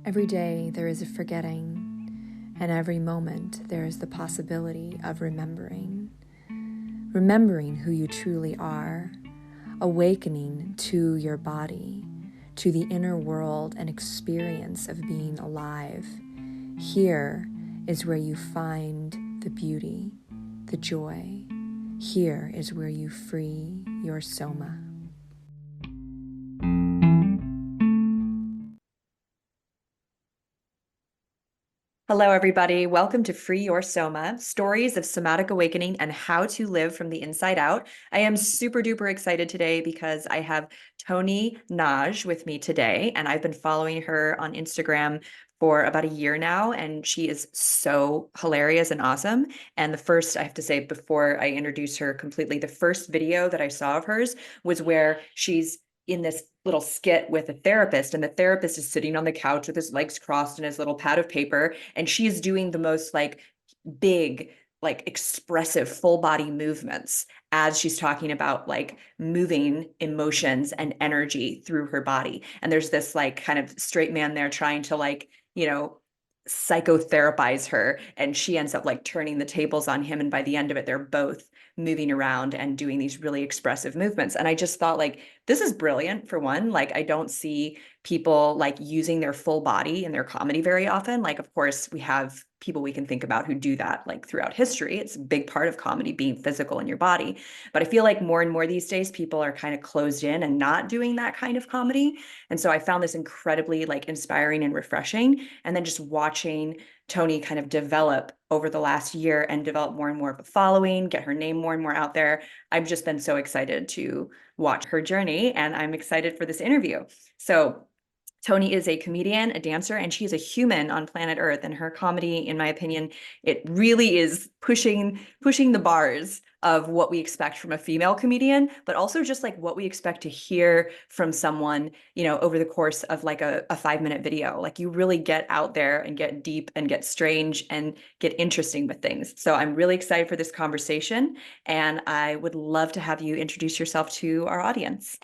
Every day there is a forgetting, and every moment there is the possibility of remembering. Remembering who you truly are, awakening to your body, to the inner world and experience of being alive. Here is where you find the beauty, the joy. Here is where you free your soma. Hello, everybody. Welcome to Free Your Soma, Stories of Somatic Awakening and How to Live from the Inside Out. I am super duper excited today because I have Toni Nagy with me today, and I've been following her on Instagram for about a year now, and she is so hilarious and awesome. And the first, I have to say, before I introduce her completely, the first video that I saw of hers was where she's in this little skit with a therapist, and the therapist is sitting on the couch with his legs crossed and his little pad of paper, and she is doing the most big, expressive full body movements as she's talking about moving emotions and energy through her body. And there's this kind of straight man there trying to psychotherapize her, and she ends up turning the tables on him, and by the end of it they're both moving around and doing these really expressive movements. And I just thought, this is brilliant. For one, I don't see people using their full body in their comedy very often. Of course we have people we can think about who do that throughout history. It's a big part of comedy, being physical in your body. But I feel like more and more these days people are kind of closed in and not doing that kind of comedy. And so I found this incredibly inspiring and refreshing. And then just watching Toni kind of develop over the last year and develop more and more of a following, get her name more and more out there. I've just been so excited to watch her journey, and I'm excited for this interview. So Toni is a comedian, a dancer, and she's a human on planet Earth. And her comedy, in my opinion, it really is pushing the bars of what we expect from a female comedian, but also just what we expect to hear from someone, over the course of a 5-minute video. You really get out there and get deep and get strange and get interesting with things. So I'm really excited for this conversation, and I would love to have you introduce yourself to our audience.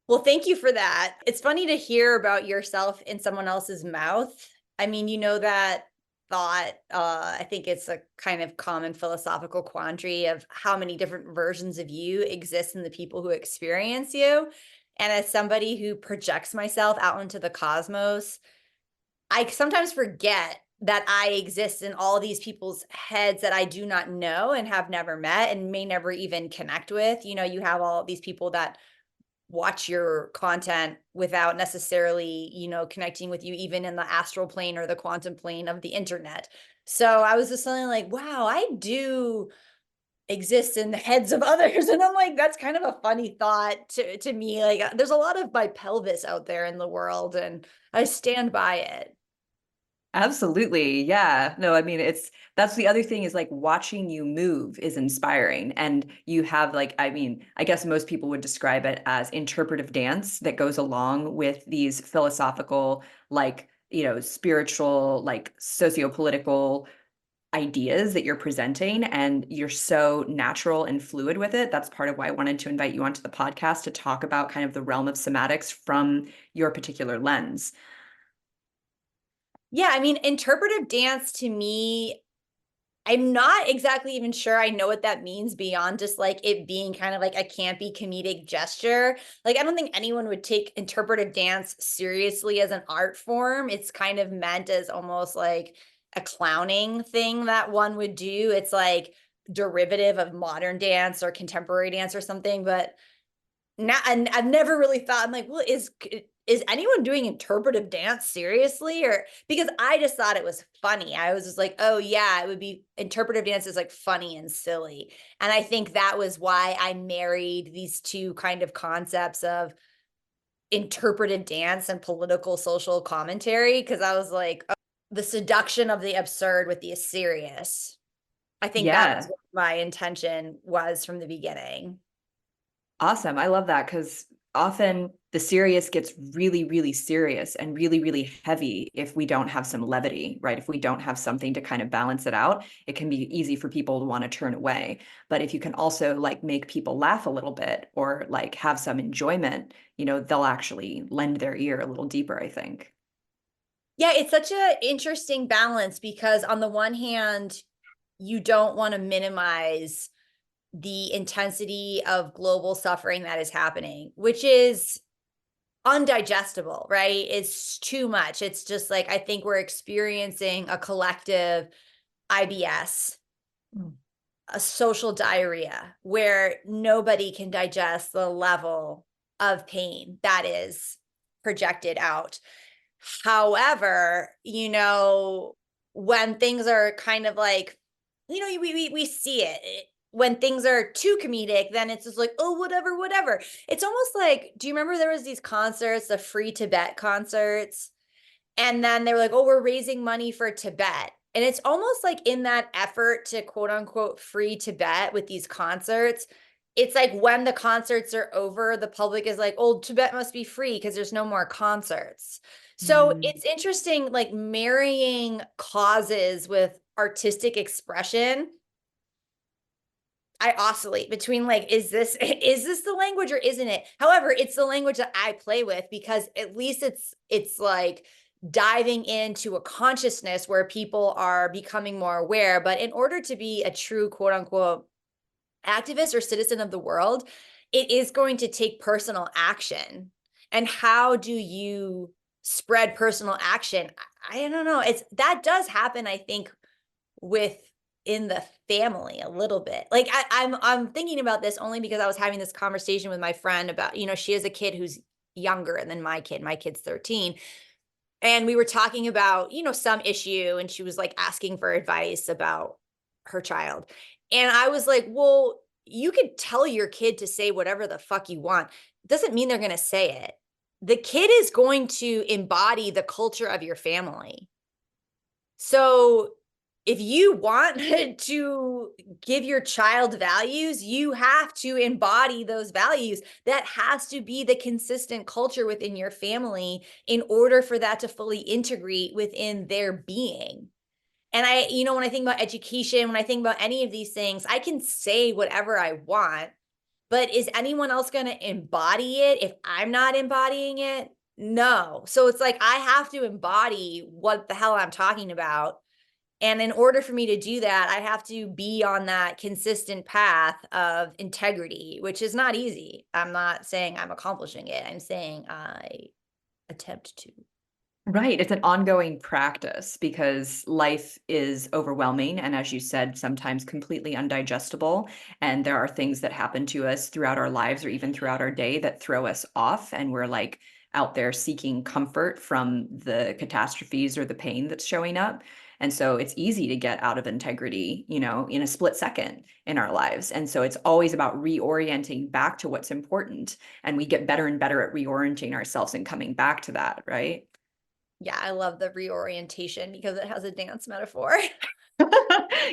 Well, thank you for that. It's funny to hear about yourself in someone else's mouth. I mean, that thought, I think it's a kind of common philosophical quandary of how many different versions of you exist in the people who experience you. And as somebody who projects myself out into the cosmos, I sometimes forget that I exist in all these people's heads that I do not know and have never met and may never even connect with. You have all these people that watch your content without necessarily, connecting with you even in the astral plane or the quantum plane of the internet. So I was just feeling wow, I do exist in the heads of others. And I'm like, that's kind of a funny thought to me. There's a lot of my pelvis out there in the world, and I stand by it. Absolutely. Yeah. No, I mean, that's the other thing is watching you move is inspiring. And you have I guess most people would describe it as interpretive dance that goes along with these philosophical, spiritual, socio-political ideas that you're presenting. And you're so natural and fluid with it. That's part of why I wanted to invite you onto the podcast to talk about kind of the realm of somatics from your particular lens. Yeah, I mean, interpretive dance to me, I'm not exactly even sure I know what that means beyond just it being kind of a campy comedic gesture. I don't think anyone would take interpretive dance seriously as an art form. It's kind of meant as almost like a clowning thing that one would do. It's derivative of modern dance or contemporary dance or something, but now, and I've never really thought, I'm like, well, is anyone doing interpretive dance seriously? Or because I just thought it was funny. I was just like, oh yeah, it would be interpretive dance is funny and silly. And I think that was why I married these two kind of concepts of interpretive dance and political social commentary. Cause I was like, oh, the seduction of the absurd with the serious. I think that was Yeah. what my intention was from the beginning. Awesome. I love that because often the serious gets really, really serious and really, really heavy if we don't have some levity, right? If we don't have something to kind of balance it out, it can be easy for people to want to turn away. But if you can also like make people laugh a little bit or like have some enjoyment, they'll actually lend their ear a little deeper, I think. Yeah, it's such an interesting balance because on the one hand, you don't want to minimize the intensity of global suffering that is happening, which is undigestible, right? It's too much. It's just like, I think we're experiencing a collective IBS, a social diarrhea, where nobody can digest the level of pain that is projected out. However, when things are kind of like, we see it. When things are too comedic, then it's just like, oh, whatever, whatever. It's almost like, do you remember there was these concerts, the free Tibet concerts? And then they were like, oh, we're raising money for Tibet. And it's almost like in that effort to quote unquote free Tibet with these concerts, it's like when the concerts are over, the public is like, oh, Tibet must be free because there's no more concerts. So Mm. it's interesting, like marrying causes with artistic expression. I oscillate between like, is this the language or isn't it? However, it's the language that I play with because at least it's like diving into a consciousness where people are becoming more aware. But in order to be a true quote unquote activist or citizen of the world, it is going to take personal action. And how do you spread personal action? I don't know. That does happen, I think, within the family a little bit. Like I'm thinking about this only because I was having this conversation with my friend about, she has a kid who's younger than my kid. My kid's 13. And we were talking about, some issue, and she was like asking for advice about her child. And I was like, well, you could tell your kid to say whatever the fuck you want. Doesn't mean they're going to say it. The kid is going to embody the culture of your family. So if you want to give your child values, you have to embody those values. That has to be the consistent culture within your family in order for that to fully integrate within their being. And when I think about education, when I think about any of these things, I can say whatever I want, but is anyone else going to embody it if I'm not embodying it? No. So it's like I have to embody what the hell I'm talking about. And in order for me to do that, I have to be on that consistent path of integrity, which is not easy. I'm not saying I'm accomplishing it. I'm saying I attempt to. Right. It's an ongoing practice because life is overwhelming. And as you said, sometimes completely undigestible. And there are things that happen to us throughout our lives or even throughout our day that throw us off. And we're like out there seeking comfort from the catastrophes or the pain that's showing up. And so it's easy to get out of integrity, in a split second in our lives. And so it's always about reorienting back to what's important. And we get better and better at reorienting ourselves and coming back to that, right? Yeah, I love the reorientation because it has a dance metaphor.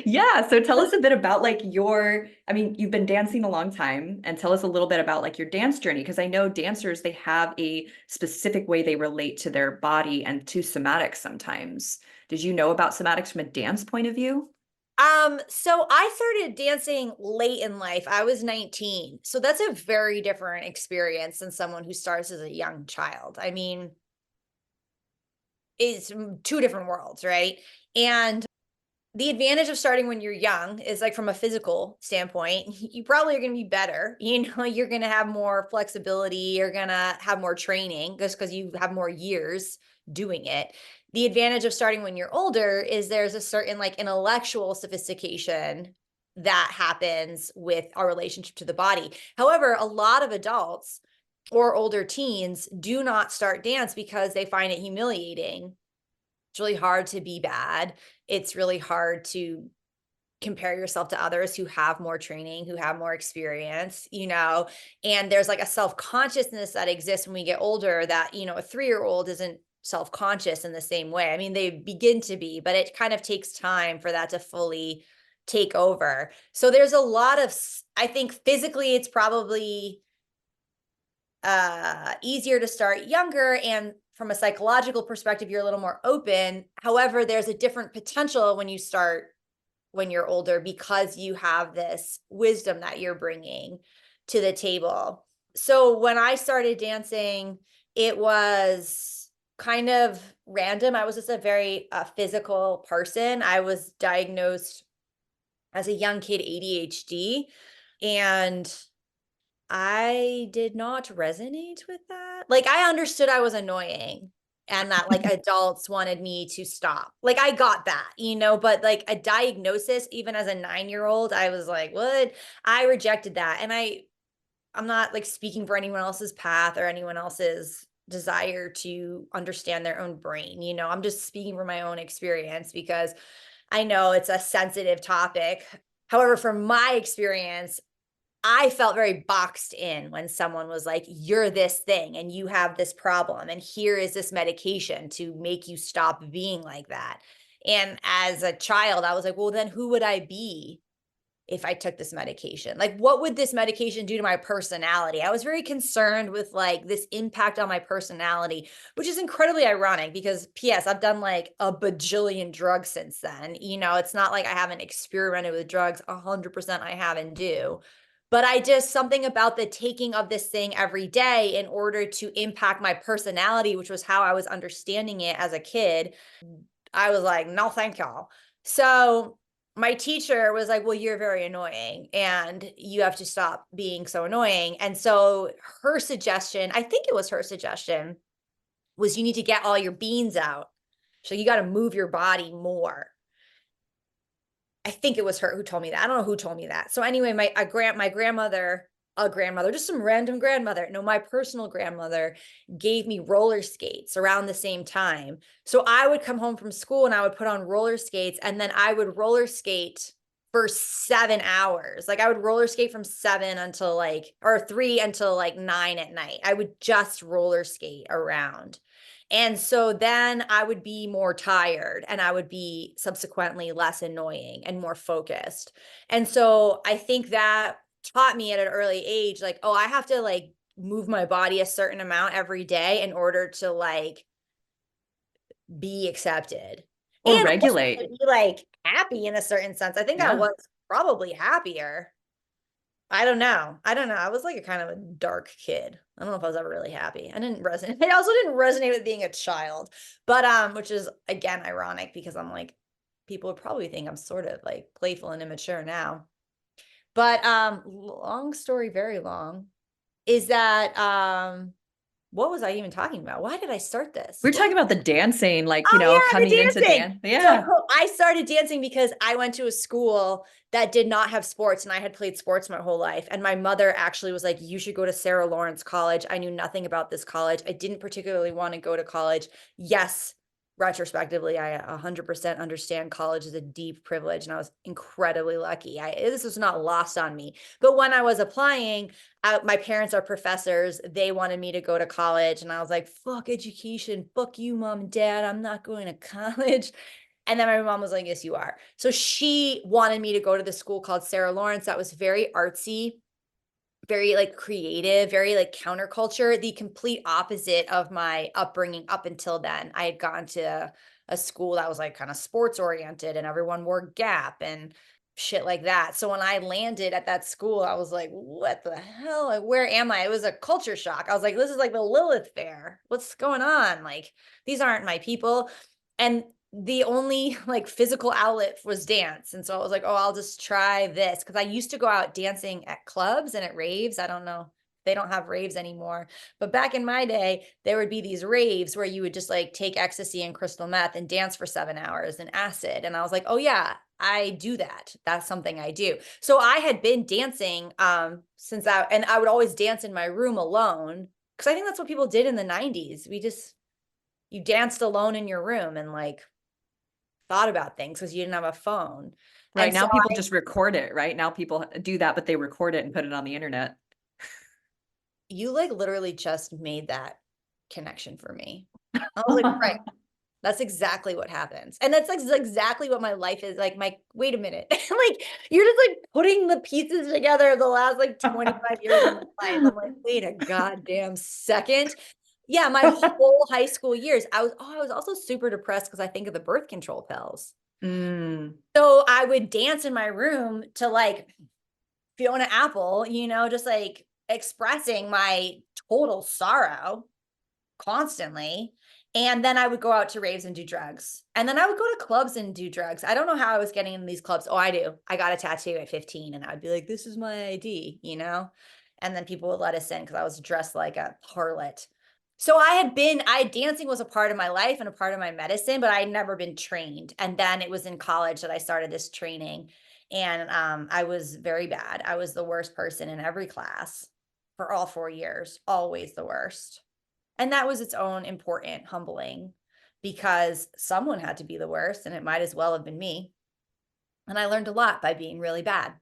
Yeah. So tell us a bit about like you've been dancing a long time and tell us a little bit about like your dance journey. Because I know dancers, they have a specific way they relate to their body and to somatics sometimes. Did you know about somatics from a dance point of view? So I started dancing late in life. I was 19. So that's a very different experience than someone who starts as a young child. I mean, it's two different worlds, right? And the advantage of starting when you're young is like from a physical standpoint, you probably are going to be better. You're going to have more flexibility, you're going to have more training just because you have more years doing it. The advantage of starting when you're older is there's a certain like intellectual sophistication that happens with our relationship to the body. However, a lot of adults or older teens do not start dance because they find it humiliating. It's really hard to be bad. It's really hard to compare yourself to others who have more training, who have more experience, and there's like a self-consciousness that exists when we get older that, a 3-year-old isn't self-conscious in the same way. I mean, they begin to be, but it kind of takes time for that to fully take over. So there's a lot of, I think physically it's probably easier to start younger, and from a psychological perspective, you're a little more open. However, there's a different potential when you start when you're older, because you have this wisdom that you're bringing to the table. So when I started dancing, it was kind of random. I was just a very physical person. I was diagnosed as a young kid ADHD, and I did not resonate with that. Like, I understood I was annoying and that like adults wanted me to stop. Like, I got that, but like a diagnosis, even as a 9-year-old, I was like, what? I rejected that. And I'm not like speaking for anyone else's path or anyone else's desire to understand their own brain. I'm just speaking from my own experience because I know it's a sensitive topic. However, from my experience, I felt very boxed in when someone was like, you're this thing and you have this problem, and here is this medication to make you stop being like that. And as a child, I was like, well, then who would I be if I took this medication? Like, what would this medication do to my personality? I was very concerned with like this impact on my personality, which is incredibly ironic because PS, I've done like a bajillion drugs since then. It's not like I haven't experimented with drugs. 100% I have and do. But I just, something about the taking of this thing every day in order to impact my personality, which was how I was understanding it as a kid. I was like, no, thank y'all. So my teacher was like, well, you're very annoying and you have to stop being so annoying. And so her suggestion, I think it was her suggestion, was you need to get all your beans out. So you got to move your body more. I think it was her who told me that. I don't know who told me that. So anyway, my grandmother, just some random grandmother. No, my personal grandmother gave me roller skates around the same time. So I would come home from school and I would put on roller skates, and then I would roller skate for 7 hours. Like, I would roller skate from 7 until or 3 until 9 at night. I would just roller skate around. And so then I would be more tired and I would be subsequently less annoying and more focused. And so I think that taught me at an early age, like, oh, I have to move my body a certain amount every day in order to be accepted. Or And also to regulate. be happy in a certain sense. I think I Yeah. was probably happier. I don't know. I was like a kind of a dark kid. I don't know if I was ever really happy. I didn't resonate. I also didn't resonate with being a child, but which is again ironic because I'm like, people would probably think I'm sort of like playful and immature now. But long story very long is that what was I even talking about? Why did I start this? We're talking about the dancing, Oh yeah, coming the into dancing. dance. So Yeah. I started dancing because I went to a school that did not have sports, and I had played sports my whole life. And my mother actually was like, you should go to Sarah Lawrence College. I knew nothing about this college. I didn't particularly want to go to college. Yes, retrospectively, I 100% understand college is a deep privilege, and I was incredibly lucky. This was not lost on me. But when I was applying, my parents are professors. They wanted me to go to college, and I was like, fuck education. Fuck you, mom and dad. I'm not going to college. And then my mom was like, yes, you are. So she wanted me to go to the school called Sarah Lawrence that was very artsy, very creative, very counterculture, the complete opposite of my upbringing up until then. I had gone to a school that was kind of sports oriented and everyone wore Gap and shit like that. So when I landed at that school, I was like, what the hell? Where am I? It was a culture shock. I was like, this is like the Lilith Fair. What's going on? These aren't my people. And the only physical outlet was dance. And so I was like, oh, I'll just try this. Because I used to go out dancing at clubs and at raves. I don't know. They don't have raves anymore. But back in my day, there would be these raves where you would just take ecstasy and crystal meth and dance for 7 hours and acid. And I was like, oh yeah, I do that. That's something I do. So I had been dancing since and I would always dance in my room alone. Because I think that's what people did in the 90s. You danced alone in your room and thought about things because you didn't have a phone. Right. And so Now people just record it, right? Now people do that, but they record it and put it on the internet. you literally just made that connection for me. I was like, right. That's exactly what happens. And that's like exactly what my life is like. Wait a minute. Like, you're just like putting the pieces together of the last like 25 years of my life. I'm like, wait a goddamn second. Yeah, my whole high school years, I was also super depressed because I think of the birth control pills. Mm. So I would dance in my room to like Fiona Apple, just like expressing my total sorrow constantly. And then I would go out to raves and do drugs. And then I would go to clubs and do drugs. I don't know how I was getting in these clubs. Oh, I do. I got a tattoo at 15 and I'd be like, this is my ID, And then people would let us in because I was dressed like a harlot. So dancing was a part of my life and a part of my medicine, but I had never been trained. And then it was in college that I started this training. And I was very bad. I was the worst person in every class for all 4 years, always the worst. And that was its own important humbling because someone had to be the worst and it might as well have been me. And I learned a lot by being really bad.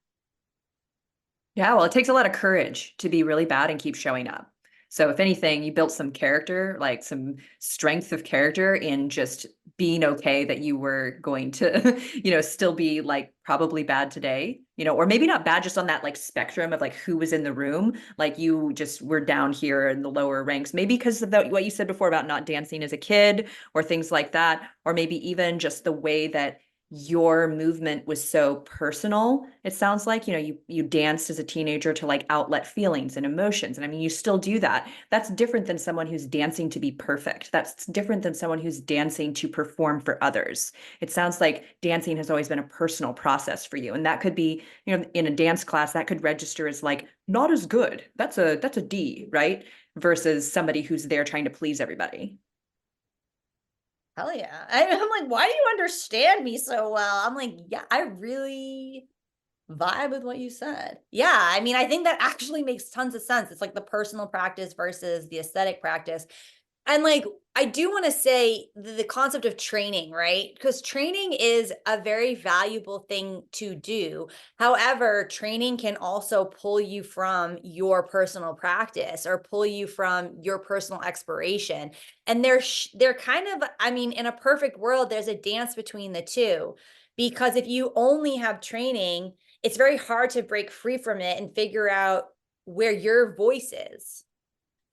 Yeah, well, it takes a lot of courage to be really bad and keep showing up. So if anything, you built some character, like some strength of character in just being okay that you were going to, still be like probably bad today, or maybe not bad, just on that like spectrum of like who was in the room. Like you just were down here in the lower ranks, maybe because of what you said before about not dancing as a kid or things like that, or maybe even just the way that your movement was so personal. It sounds like, you danced as a teenager to like outlet feelings and emotions. And I mean, you still do that. That's different than someone who's dancing to be perfect. That's different than someone who's dancing to perform for others. It sounds like dancing has always been a personal process for you. And that could be, in a dance class, that could register as like not as good. That's a D, right? Versus somebody who's there trying to please everybody. Hell yeah. I'm like, why do you understand me so well? I'm like, yeah, I really vibe with what you said. Yeah. I mean, I think that actually makes tons of sense. It's like the personal practice versus the aesthetic practice. And like, I do want to say the concept of training, right? Because training is a very valuable thing to do. However, training can also pull you from your personal practice or pull you from your personal exploration. And they're kind of, I mean, in a perfect world, there's a dance between the two. Because if you only have training, it's very hard to break free from it and figure out where your voice is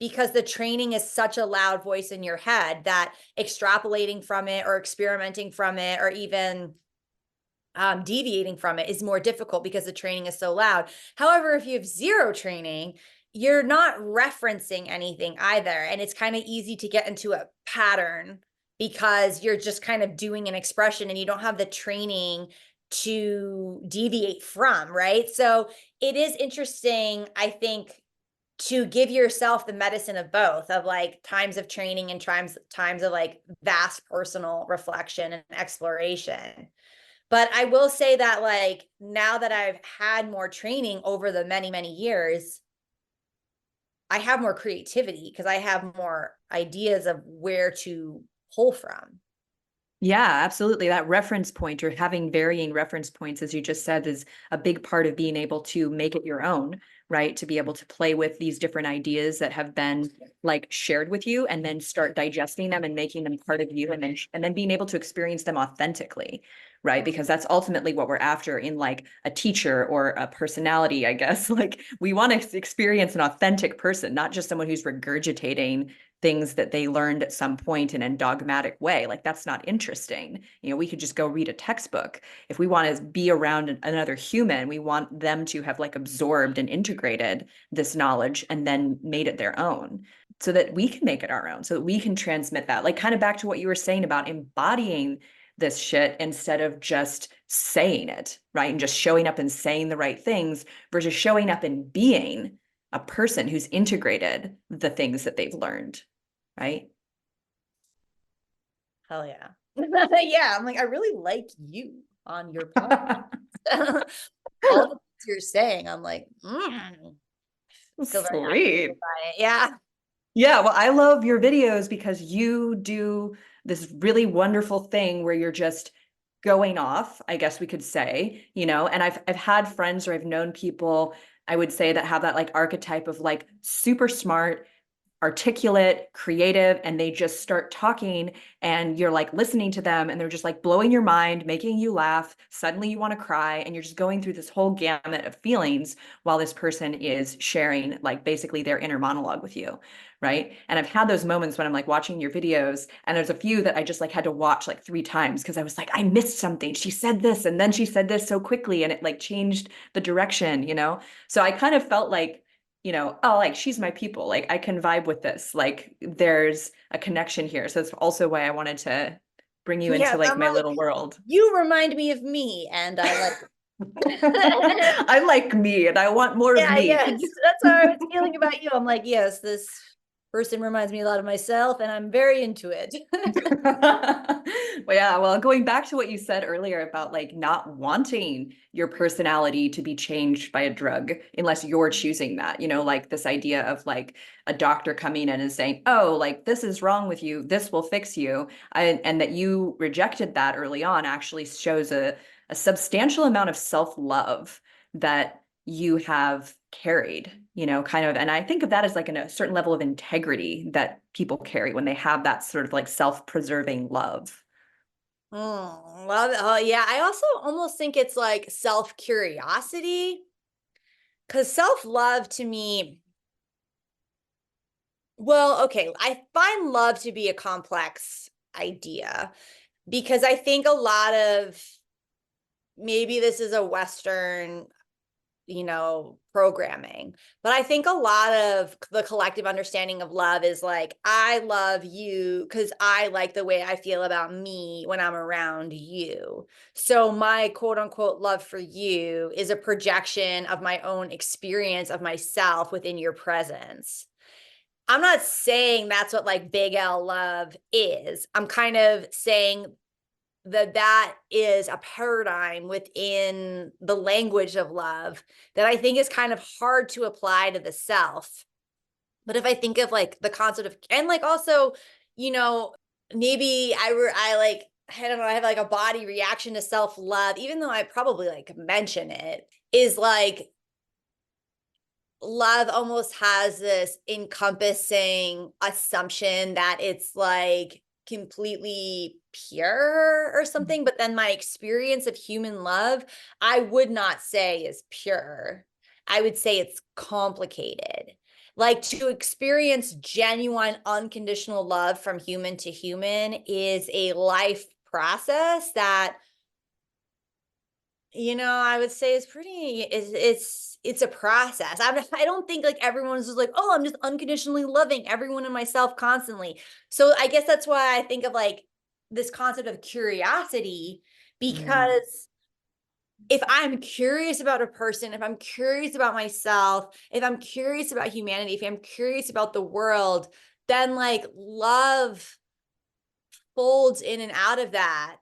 because the training is such a loud voice in your head that extrapolating from it or experimenting from it or even deviating from it is more difficult because the training is so loud. However, if you have zero training, you're not referencing anything either. And it's kind of easy to get into a pattern because you're just kind of doing an expression and you don't have the training to deviate from, right? So it is interesting, I think, to give yourself the medicine of both, of like times of training and times of like vast personal reflection and exploration. But I will say that like now that I've had more training over the many, many years, I have more creativity because I have more ideas of where to pull from. Yeah, absolutely. That reference point or having varying reference points, as you just said, is a big part of being able to make it your own, right? To be able to play with these different ideas that have been like shared with you and then start digesting them and making them part of you and then being able to experience them authentically, right? Because that's ultimately what we're after in like a teacher or a personality, I guess. Like we want to experience an authentic person, not just someone who's regurgitating things that they learned at some point in a dogmatic way. Like that's not interesting. We could just go read a textbook. If we want to be around another human, we want them to have like absorbed and integrated this knowledge and then made it their own so that we can make it our own, so that we can transmit that. Like kind of back to what you were saying about embodying this shit instead of just saying it, right? And just showing up and saying the right things versus showing up and being a person who's integrated the things that they've learned, right? Hell yeah. Yeah. I'm like, I really like you on your podcast. All the things you're saying, I'm like, feel very Sweet. activated by it. Yeah. Yeah, well, I love your videos because you do this really wonderful thing where you're just going off, I guess we could say, and I've had friends or I've known people, I would say, that have that like archetype of like super smart, articulate, creative, and they just start talking and you're like listening to them and they're just like blowing your mind, making you laugh. Suddenly you want to cry and you're just going through this whole gamut of feelings while this person is sharing like basically their inner monologue with you. Right. And I've had those moments when I'm like watching your videos and there's a few that I just like had to watch like 3 times because I was like, I missed something. She said this and then she said this so quickly and it like changed the direction, you know? So I kind of felt like, you know, oh, like she's my people. Like I can vibe with this. Like there's a connection here. So that's also why I wanted to bring you into Yes, like I'm my like, little world. you remind me of me, and I like it. I like me and I want more of Yeah, me. yes. That's how I was feeling about you. I'm like, yes, this person reminds me a lot of myself, and I'm very into it. Well, yeah, well, going back to what you said earlier about like not wanting your personality to be changed by a drug unless you're choosing that, you know, like this idea of like a doctor coming in and saying, oh, like this is wrong with you, this will fix you. And that you rejected that early on actually shows a substantial amount of self-love that you have carried, you know, kind of. And I think of that as like a certain level of integrity that people carry when they have that sort of like self-preserving love. Love it. Oh, yeah. I also almost think it's like self curiosity, because self love to me, well, okay, I find love to be a complex idea because I think a lot of, maybe this is a Western, programming. But I think a lot of the collective understanding of love is like, I love you because I like the way I feel about me when I'm around you. So my quote unquote love for you is a projection of my own experience of myself within your presence. I'm not saying that's what like big L love is. I'm kind of saying that is a paradigm within the language of love that I think is kind of hard to apply to the self. But if I think of like the concept of, and like also, you know, maybe I like, I don't know, I have like a body reaction to self-love, even though I probably like mention it, is like love almost has this encompassing assumption that it's like completely pure or something. But then my experience of human love, I would not say is pure. I would say it's complicated. Like to experience genuine, unconditional love from human to human is a life process that, I would say it's pretty, it's a process. I don't think like everyone's just like, oh, I'm just unconditionally loving everyone and myself constantly. So I guess that's why I think of like this concept of curiosity, Mm. because if I'm curious about a person, if I'm curious about myself, if I'm curious about humanity, if I'm curious about the world, then like love folds in and out of that,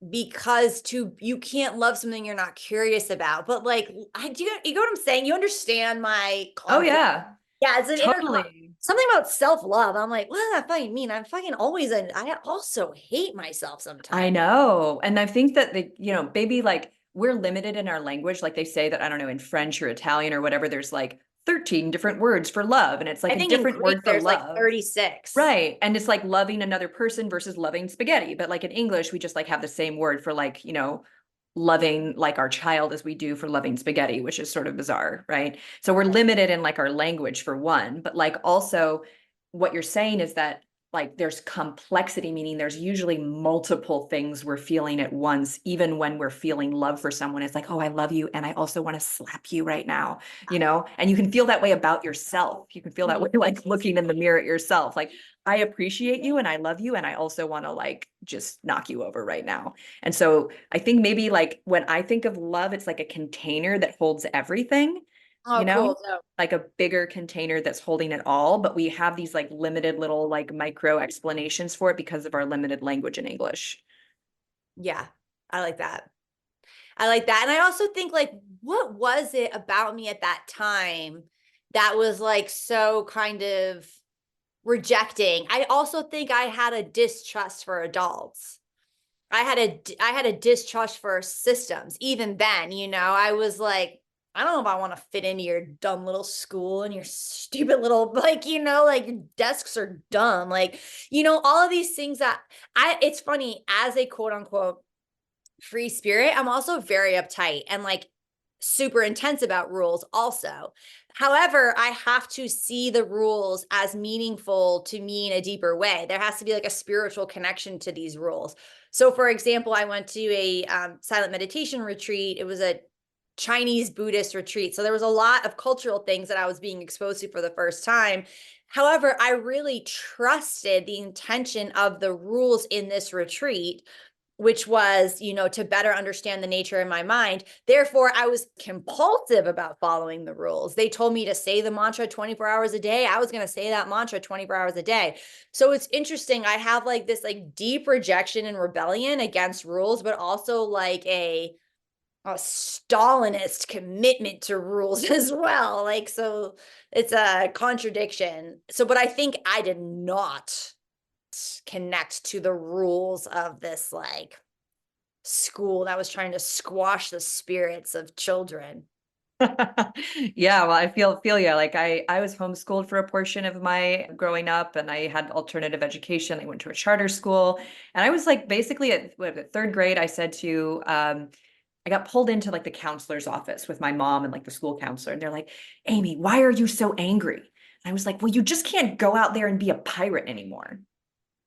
because you can't love something you're not curious about. But like, you know what I'm saying? You understand my Oh conflict. yeah, Yeah, it's an inner totally. something about self-love. I'm like, what does that fucking mean? I'm fucking always I also hate myself I sometimes. know. And I think that you know, maybe like we're limited in our language. Like they say that, I don't know, in French or Italian or whatever, there's like 13 different words for love. And it's like I a think in different Greek word for there's like love. 36. Right. And it's like loving another person versus loving spaghetti. But like in English, we just like have the same word for like, you know, loving like our child as we do for loving spaghetti, which is sort of bizarre, right? So we're limited in like our language for one, but like also what you're saying is that like there's complexity, meaning there's usually multiple things we're feeling at once, even when we're feeling love for someone. It's like, oh, I love you. And I also want to slap you right now, you know? And you can feel that way about yourself. You can feel that way like looking in the mirror at yourself. Like, I appreciate you and I love you. And I also want to like just knock you over right now. And so I think maybe like when I think of love, it's like a container that holds everything, you Oh, know? cool. No. Like a bigger container that's holding it all, but we have these like limited little like micro explanations for it because of our limited language in English. Yeah, I like that. I like that. And I also think like, what was it about me at that time that was like so kind of rejecting? I also think I had a distrust for adults. I had a distrust for systems. Even then, I was like, I don't know if I want to fit into your dumb little school and your stupid little, like, like your desks are dumb. Like, all of these things that it's funny, as a quote unquote free spirit, I'm also very uptight and like super intense about rules also. However, I have to see the rules as meaningful to me in a deeper way. There has to be like a spiritual connection to these rules. So, for example, I went to a silent meditation retreat. It was a Chinese Buddhist retreat. So there was a lot of cultural things that I was being exposed to for the first time. However, I really trusted the intention of the rules in this retreat, which was, to better understand the nature in my mind. Therefore, I was compulsive about following the rules. They told me to say the mantra 24 hours a day. I was going to say that mantra 24 hours a day. So it's interesting. I have like this like deep rejection and rebellion against rules, but also like a Stalinist commitment to rules as well. Like, so it's a contradiction. So, but I think I did not connect to the rules of this like school that was trying to squash the spirits of children. Yeah, well, I feel yeah. Like I was homeschooled for a portion of my growing up, and I had alternative education. I went to a charter school, and I was like basically at third grade, I said to I got pulled into like the counselor's office with my mom and like the school counselor, and they're like, "Amy, why are you so angry?" And I was like, "Well, you just can't go out there and be a pirate anymore."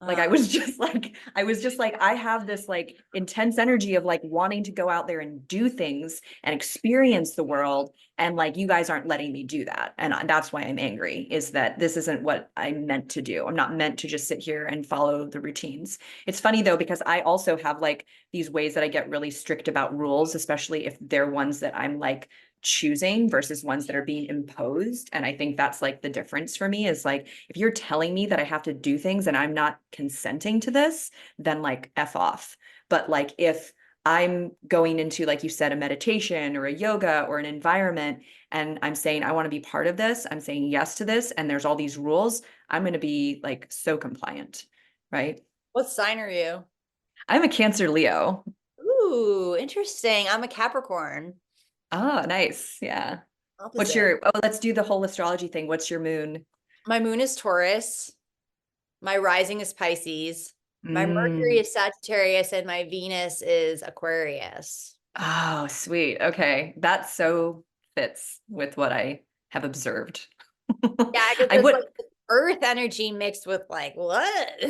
Like Uh, I was just like, I have this like intense energy of like wanting to go out there and do things and experience the world. And like, you guys aren't letting me do that. And that's why I'm angry, is that this isn't what I'm meant to do. I'm not meant to just sit here and follow the routines. It's funny though, because I also have like these ways that I get really strict about rules, especially if they're ones that I'm like choosing versus ones that are being imposed. And I think that's like the difference for me, is like, if you're telling me that I have to do things and I'm not consenting to this, then like F off. But like if I'm going into, like you said, a meditation or a yoga or an environment, and I'm saying, I want to be part of this, I'm saying yes to this, and there's all these rules, I'm going to be like so compliant, right? what sign are you? I'm a Cancer Leo. Ooh, interesting. I'm a Capricorn. Oh, nice. Yeah. What's Opposite. your, oh, let's do the whole astrology thing. What's your moon? My moon is Taurus. My rising is Pisces. My Mercury Mm. is Sagittarius, and my Venus is Aquarius. Oh, sweet. Okay. That so fits with what I have observed. Yeah, because I it's would, like earth energy mixed with like what?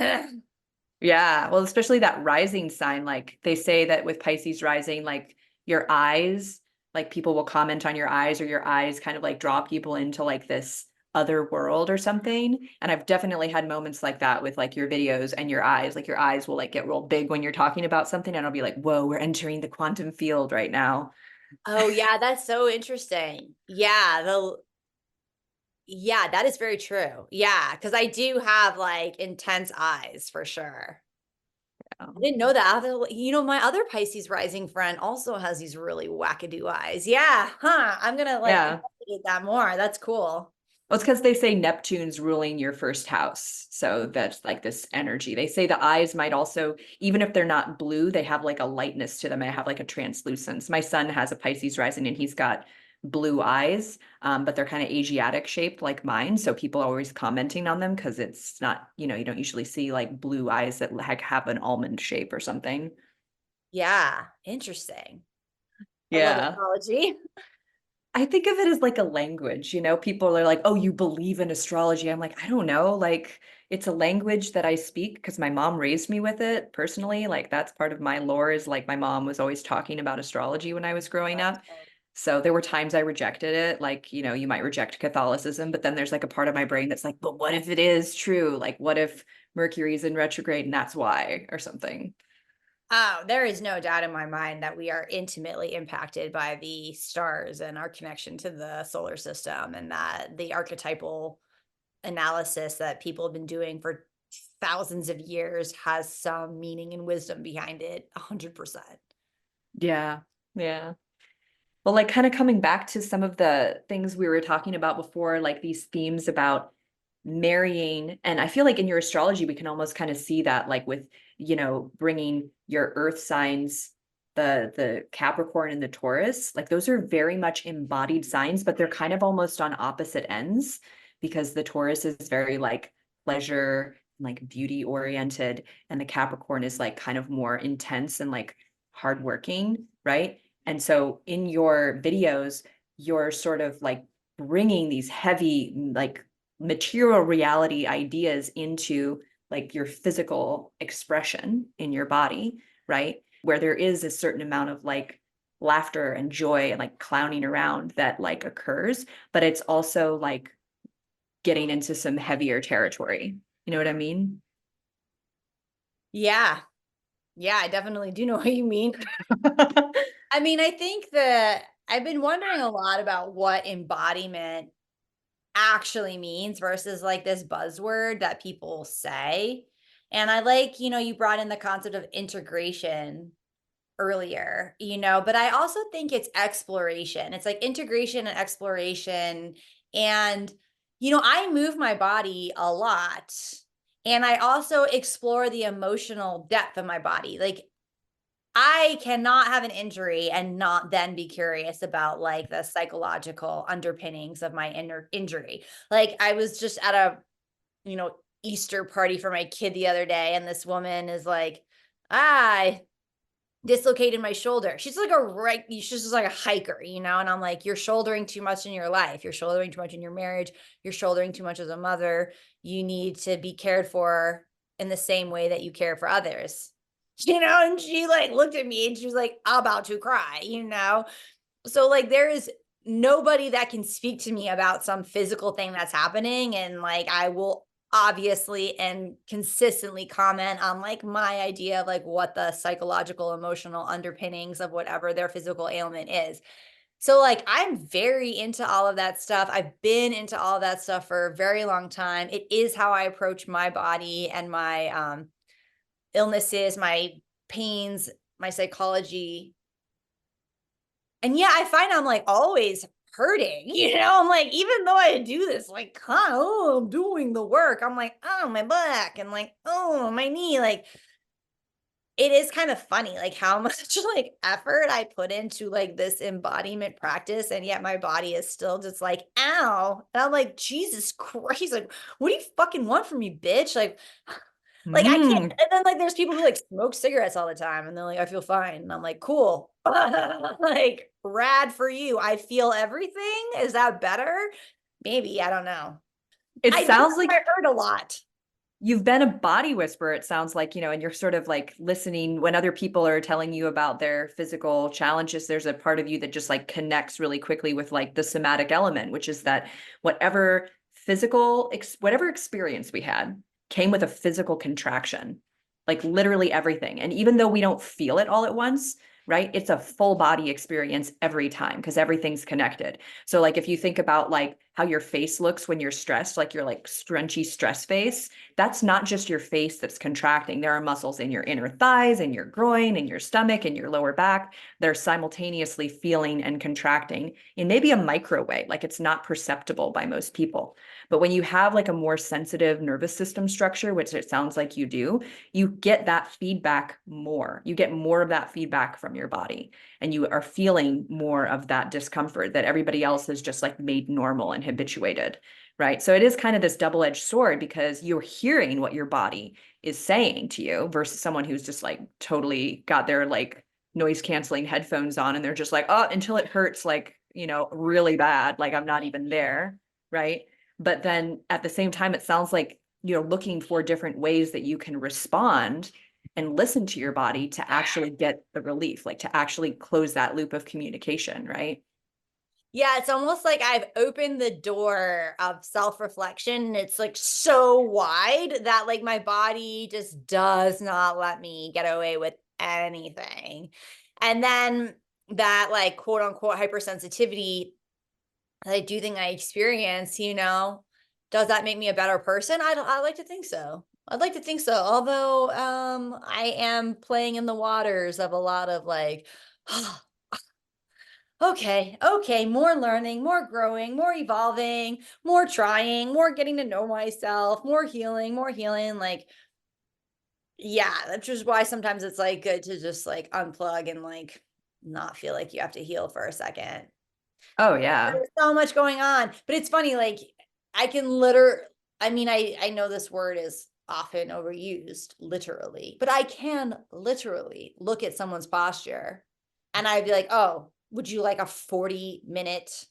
yeah. Well, especially that rising sign, like they say that with Pisces rising, like your eyes, like people will comment on your eyes, or your eyes kind of like draw people into like this other world or something. And I've definitely had moments like that with like your videos and your eyes, like your eyes will like get real big when you're talking about something, and I'll be like, whoa, we're entering the quantum field right now. Oh yeah, that's so interesting. Yeah, that is very true. Yeah, because I do have like intense eyes for sure. I didn't know that. My other Pisces rising friend also has these really wackadoo eyes. Yeah, huh. I'm gonna like Yeah. investigate that more. That's cool. Well, it's because they say Neptune's ruling your first house. So that's like this energy. They say the eyes might also, even if they're not blue, they have like a lightness to them. They have like a translucence. My son has a Pisces rising and he's got blue eyes, but they're kind of Asiatic shaped like mine. So people are always commenting on them because it's not, you don't usually see like blue eyes that like have an almond shape or something. Yeah, interesting. I love Yeah. astrology. I think of it as like a language, people are like, "Oh, you believe in astrology." I'm like, "I don't know." Like it's a language that I speak because my mom raised me with it personally. Like that's part of my lore, is like my mom was always talking about astrology when I was growing up. So there were times I rejected it. Like, you might reject Catholicism, but then there's like a part of my brain that's like, "But what if it is true? Like what if Mercury's in retrograde and that's why," or something. Oh, there is no doubt in my mind that we are intimately impacted by the stars and our connection to the solar system, and that the archetypal analysis that people have been doing for thousands of years has some meaning and wisdom behind it, 100%. Yeah. Yeah. Well, like kind of coming back to some of the things we were talking about before, like these themes about marrying. And I feel like in your astrology, we can almost kind of see that, like with, bringing your earth signs the Capricorn and the Taurus, like those are very much embodied signs, but they're kind of almost on opposite ends because the Taurus is very like pleasure, like beauty oriented, and the Capricorn is like kind of more intense and like hardworking, right? And so in your videos, you're sort of like bringing these heavy, like material reality ideas into like your physical expression in your body, right? Where there is a certain amount of like laughter and joy and like clowning around that like occurs, but it's also like getting into some heavier territory. You know what I mean? Yeah. Yeah, I definitely do know what you mean. I mean, I think that I've been wondering a lot about what embodiment actually means versus like this buzzword that people say. And I like, you brought in the concept of integration earlier, but I also think it's exploration. It's like integration and exploration. And, I move my body a lot. And I also explore the emotional depth of my body. Like, I cannot have an injury and not then be curious about like the psychological underpinnings of my inner injury. Like, I was just at a, you know, Easter party for my kid the other day, and this woman is like, I dislocated my shoulder. She's just like a hiker, and I'm like, you're shouldering too much in your life. You're shouldering too much in your marriage. You're shouldering too much as a mother. You need to be cared for in the same way that you care for others. And she like looked at me and she was like about to cry. So like there is nobody that can speak to me about some physical thing that's happening, and like I will obviously and consistently comment on like my idea of like what the psychological emotional underpinnings of whatever their physical ailment is. So like I'm very into all of that stuff. I've been into all of that stuff for a very long time. It is how I approach my body and my illnesses, my pains, my psychology. And yeah, I find I'm like always hurting, I'm like, even though I do this, like, oh, I'm doing the work. I'm like, oh, my back and like, oh, my knee. Like, it is kind of funny, like how much like effort I put into like this embodiment practice. And yet my body is still just like, ow. And I'm like, Jesus Christ, like, what do you fucking want from me, bitch? Like I can't. Mm. And then like there's people who like smoke cigarettes all the time and they're like, I feel fine. And I'm like, cool. Like rad for you. I feel everything. Is that better? Maybe. I don't know. It I do know sounds like I hurt a lot. you've been a body whisperer, it sounds like, and you're sort of like listening when other people are telling you about their physical challenges. There's a part of you that just like connects really quickly with like the somatic element, which is that whatever whatever experience we had came with a physical contraction, like literally everything. And even though we don't feel it all at once, right? It's a full body experience every time because everything's connected. So like if you think about like how your face looks when you're stressed, like your like scrunchy stress face, that's not just your face that's contracting. There are muscles in your inner thighs, in your groin, in your stomach, in your lower back. They're simultaneously feeling and contracting in maybe a micro way, like it's not perceptible by most people. But when you have like a more sensitive nervous system structure, which it sounds like you do, you get that feedback more. You get more of that feedback from your body, and you are feeling more of that discomfort that everybody else has just like made normal and habituated, right? So it is kind of this double-edged sword because you're hearing what your body is saying to you versus someone who's just like totally got their like noise canceling headphones on and they're just like, oh, until it hurts like, really bad, like I'm not even there, right? But then at the same time, it sounds like you're looking for different ways that you can respond and listen to your body to actually get the relief, like to actually close that loop of communication, right? Yeah, it's almost like I've opened the door of self-reflection and it's like so wide that like my body just does not let me get away with anything. And then that like quote unquote hypersensitivity that I do think I experience, does that make me a better person? I like to think so. I'd like to think so. Although I am playing in the waters of a lot of like okay, more learning, more growing, more evolving, more trying, more getting to know myself, more healing, like yeah, that's just why sometimes it's like good to just like unplug and like not feel like you have to heal for a second. Oh yeah. There's so much going on. But it's funny, like I can literally, I mean, I know this word is often overused, literally, but I can literally look at someone's posture and I'd be like, oh, would you like a 40-minute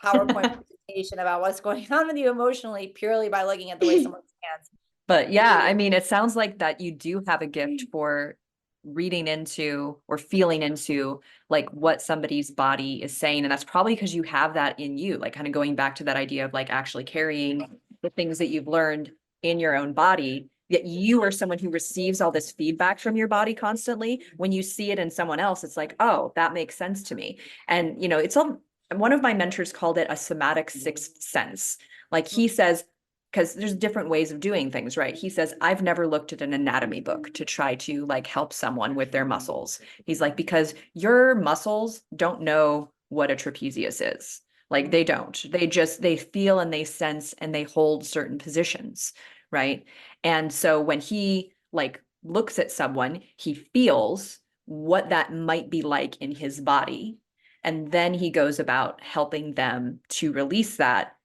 PowerPoint presentation about what's going on with you emotionally purely by looking at the way someone stands? But yeah, I mean, it sounds like that you do have a gift for reading into or feeling into like what somebody's body is saying. And that's probably because you have that in you, like kind of going back to that idea of like actually carrying the things that you've learned in your own body. Yet you are someone who receives all this feedback from your body constantly. When you see it in someone else, it's like, oh, that makes sense to me. And, you know, it's all, one of my mentors called it a somatic sixth sense. Like he says, because there's different ways of doing things, right? He says, I've never looked at an anatomy book to try to like help someone with their muscles. He's like, because your muscles don't know what a trapezius is. Like they don't. They just, they feel and they sense and they hold certain positions, right? And so when he like looks at someone, he feels what that might be like in his body. And then he goes about helping them to release that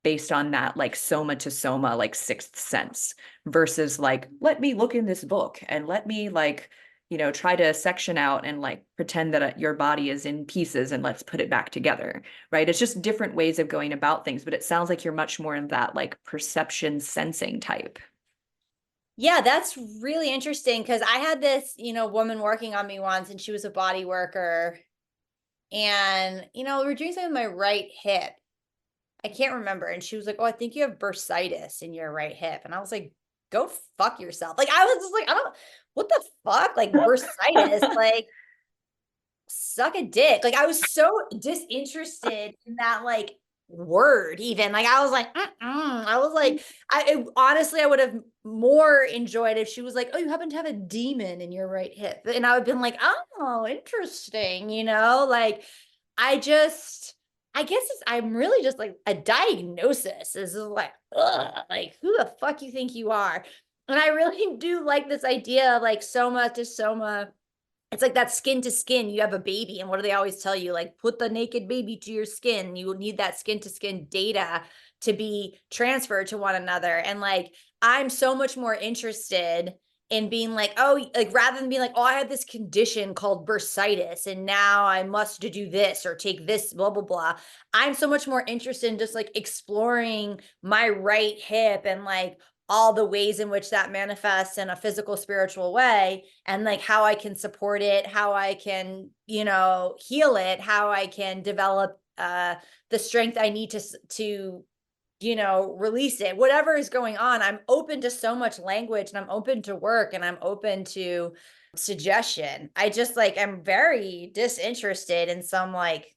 based on that like soma to soma like sixth sense versus like let me look in this book and let me like you know try to section out and like pretend that your body is in pieces and let's put it back together, right? It's just different ways of going about things, but it sounds like you're much more in that like perception sensing type. Yeah, that's really interesting because I had this, woman working on me once and she was a body worker. And, we were doing something with my right hip. I can't remember. And she was like, oh, I think you have bursitis in your right hip. And I was like, go fuck yourself. Like, I was just like, I don't, what the fuck? Like, bursitis, like, suck a dick. Like, I was so disinterested in that, like, word even. Like, I was like, I was like, honestly, I would have more enjoyed if she was like, oh, you happen to have a demon in your right hip. And I would have been like, oh, interesting, like, I guess I'm really just like a diagnosis is like, ugh, like who the fuck you think you are? And I really do like this idea of like soma to soma. It's like that skin to skin. You have a baby, and what do they always tell you? Like, put the naked baby to your skin. You will need that skin to skin data to be transferred to one another. And like, I'm so much more interested in being like, oh, like rather than being like, oh, I had this condition called bursitis, and now I must do this or take this, blah, blah, blah. I'm so much more interested in just like exploring my right hip and like all the ways in which that manifests in a physical, spiritual way, and like how I can support it, how I can, heal it, how I can develop the strength I need to release it. Whatever is going on, I'm open to so much language and I'm open to work and I'm open to suggestion. I just like I'm very disinterested in some like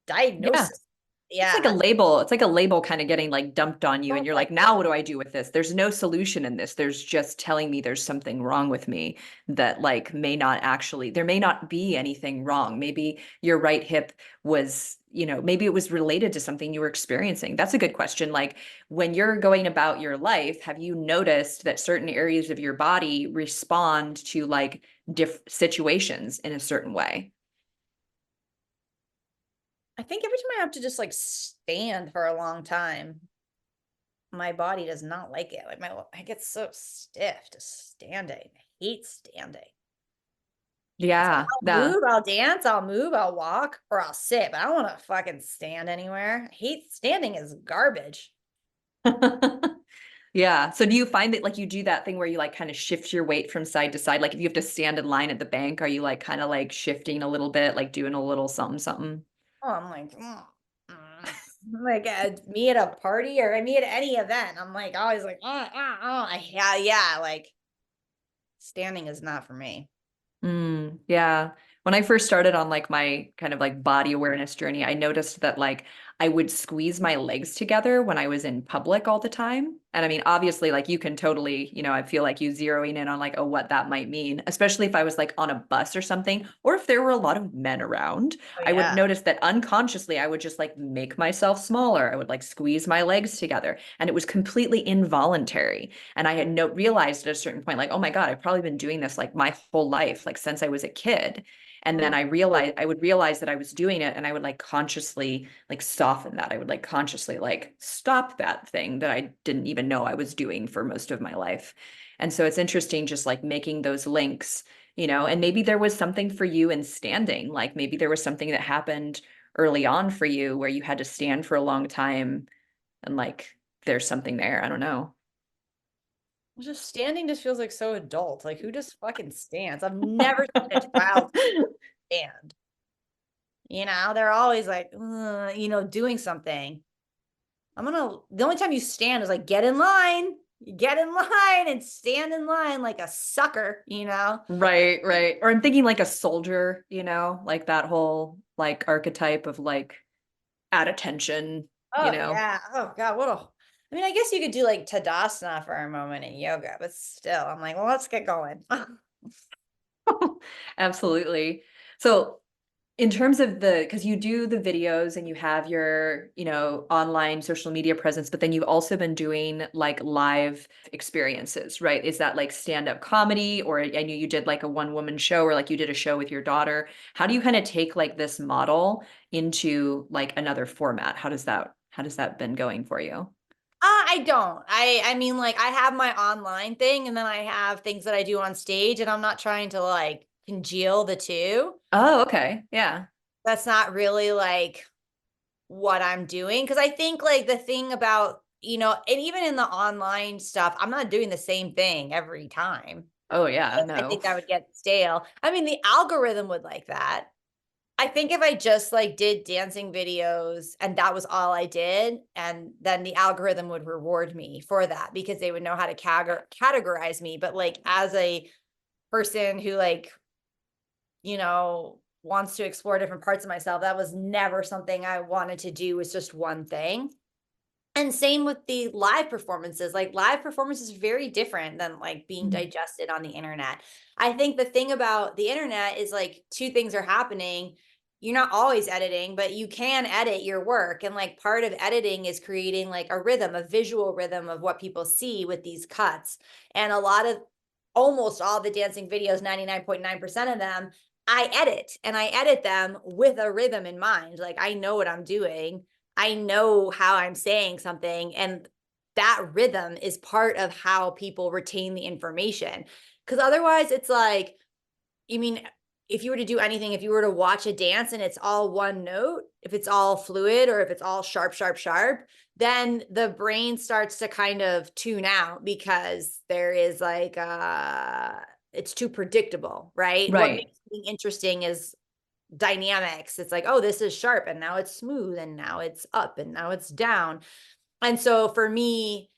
Yeah. diagnosis. It's like a Yeah. label. It's like a label kind of getting like dumped on you. And you're like, now what do I do with this? There's no solution in this. There's just telling me there's something wrong with me that like may not actually, there may not be anything wrong. Maybe your right hip was, maybe it was related to something you were experiencing. That's a good question. Like when you're going about your life, have you noticed that certain areas of your body respond to like situations in a certain way? I think every time I have to just like stand for a long time, my body does not like it. Like I get so stiff to standing. I hate standing. It's like Yeah, I'll move, I'll dance, I'll move, I'll walk, or I'll sit, but I don't want to fucking stand anywhere. I hate standing is garbage. Yeah. So do you find that like you do that thing where you like kind of shift your weight from side to side? Like if you have to stand in line at the bank, are you like kind of like shifting a little bit, like doing a little something, something? Oh, I'm like, like me at a party or me at any event. I'm like always like, yeah, yeah. Like standing is not for me. Yeah. When I first started on like my kind of like body awareness journey, I noticed that like I would squeeze my legs together when I was in public all the time. And I mean, obviously, like you can totally, I feel like you zeroing in on like, oh, what that might mean, especially if I was like on a bus or something, or if there were a lot of men around, Oh I would yeah. notice that unconsciously I would just like make myself smaller. I would like squeeze my legs together. And it was completely involuntary. And I had no realized at a certain point, like, oh my God, I've probably been doing this like my whole life, like since I was a kid. And then I would realize that I was doing it and I would like consciously like soften that. I would like consciously like stop that thing that I didn't even know I was doing for most of my life. And so it's interesting just like making those links, and maybe there was something for you in standing, like maybe there was something that happened early on for you where you had to stand for a long time and like there's something there. I don't know. Just standing just feels like so adult. Like who just fucking stands? I've never seen a child stand. They're always like, doing something. The only time you stand is like get in line. You get in line and stand in line like a sucker. Right, right. Or I'm thinking like a soldier, like that whole like archetype of like at attention, you Oh know. yeah. Oh God, I mean, I guess you could do like Tadasana for a moment in yoga, but still, I'm like, well, let's get going. Absolutely. So in terms of because you do the videos and you have your, online social media presence, but then you've also been doing like live experiences, right? Is that like stand-up comedy, or I knew you did like a one-woman show, or like you did a show with your daughter. How do you kind of take like this model into like another format? How does that been going for you? I don't. I mean, like I have my online thing and then I have things that I do on stage, and I'm not trying to like congeal the two. Oh, okay. Yeah. That's not really like what I'm doing. Because I think like the thing about, and even in the online stuff, I'm not doing the same thing every time. Oh, yeah. I No. think that would get stale. I mean, the algorithm would like that. I think if I just like did dancing videos and that was all I did, and then the algorithm would reward me for that because they would know how to categorize me. But like as a person who like, wants to explore different parts of myself, that was never something I wanted to do, was just one thing. And same with the live performances. Like live performance is very different than like being digested on the internet. I think the thing about the internet is like two things are happening. You're not always editing, but you can edit your work. And like part of editing is creating like a rhythm, a visual rhythm of what people see with these cuts. And almost all the dancing videos, 99.9% of them, I edit, and I edit them with a rhythm in mind. Like I know what I'm doing. I know how I'm saying something, and that rhythm is part of how people retain the information. Because otherwise, it's like, you mean, if you were to do anything, if you were to watch a dance and it's all one note, if it's all fluid or if it's all sharp, sharp, sharp, then the brain starts to kind of tune out because there is like, it's too predictable, right? What Right. makes something interesting is dynamics. It's like, oh, this is sharp and now it's smooth and now it's up and now it's down. And so for me,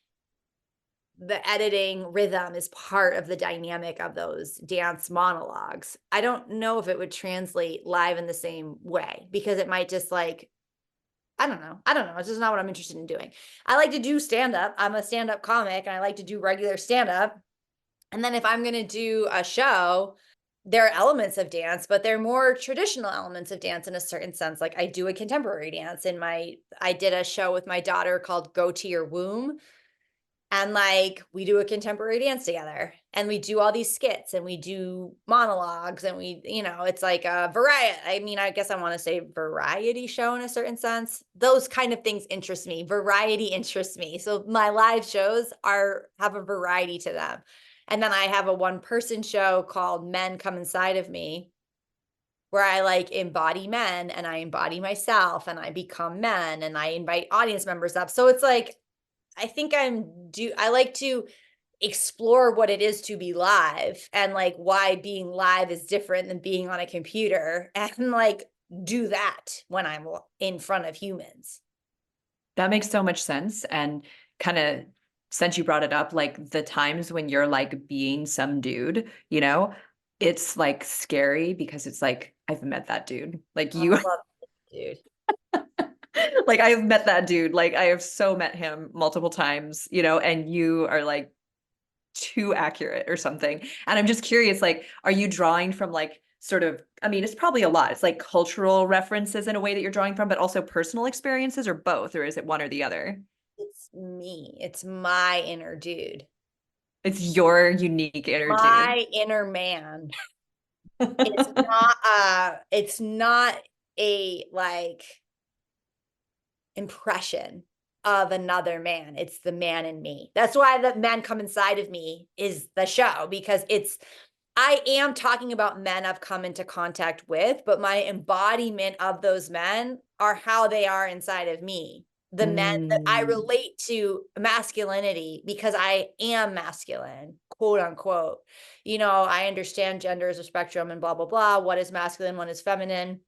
the editing rhythm is part of the dynamic of those dance monologues. I don't know if it would translate live in the same way because it might just like, I don't know. I don't know. It's just not what I'm interested in doing. I like to do stand up. I'm a stand up comic and I like to do regular stand up. And then if I'm going to do a show, there are elements of dance, but they're more traditional elements of dance in a certain sense. Like I do a contemporary dance I did a show with my daughter called Go to Your Womb. And like we do a contemporary dance together and we do all these skits and we do monologues and it's like a variety. I mean, I guess I want to say variety show in a certain sense. Those kind of things interest me. Variety interests me. So my live shows have a variety to them. And then I have a one person show called Men Come Inside of Me, where I like embody men and I embody myself and I become men and I invite audience members up. So it's like, I think I like to explore what it is to be live and like why being live is different than being on a computer, and like do that when I'm in front of humans. That makes so much sense. And kind of since you brought it up, like the times when you're like being some dude, it's like scary because it's like, I've met that dude. Like Oh, I you, love it, dude. Like I have met that dude. Like I have so met him multiple times, you know, and you are like too accurate or something. And I'm just curious, like, are you drawing from like sort of, I mean, it's probably a lot. It's like cultural references in a way that you're drawing from, but also personal experiences or both, or is it one or the other? It's me. It's my inner dude. It's your unique inner dude. My inner man. It's not a like impression of another man. It's the man in me. That's why the men come inside of me is the show, because I am talking about men I've come into contact with, but my embodiment of those men are how they are inside of me. The men that I Mm. relate to masculinity because I am masculine, quote unquote. I understand gender is a spectrum and blah, blah, blah. What is masculine? What is feminine?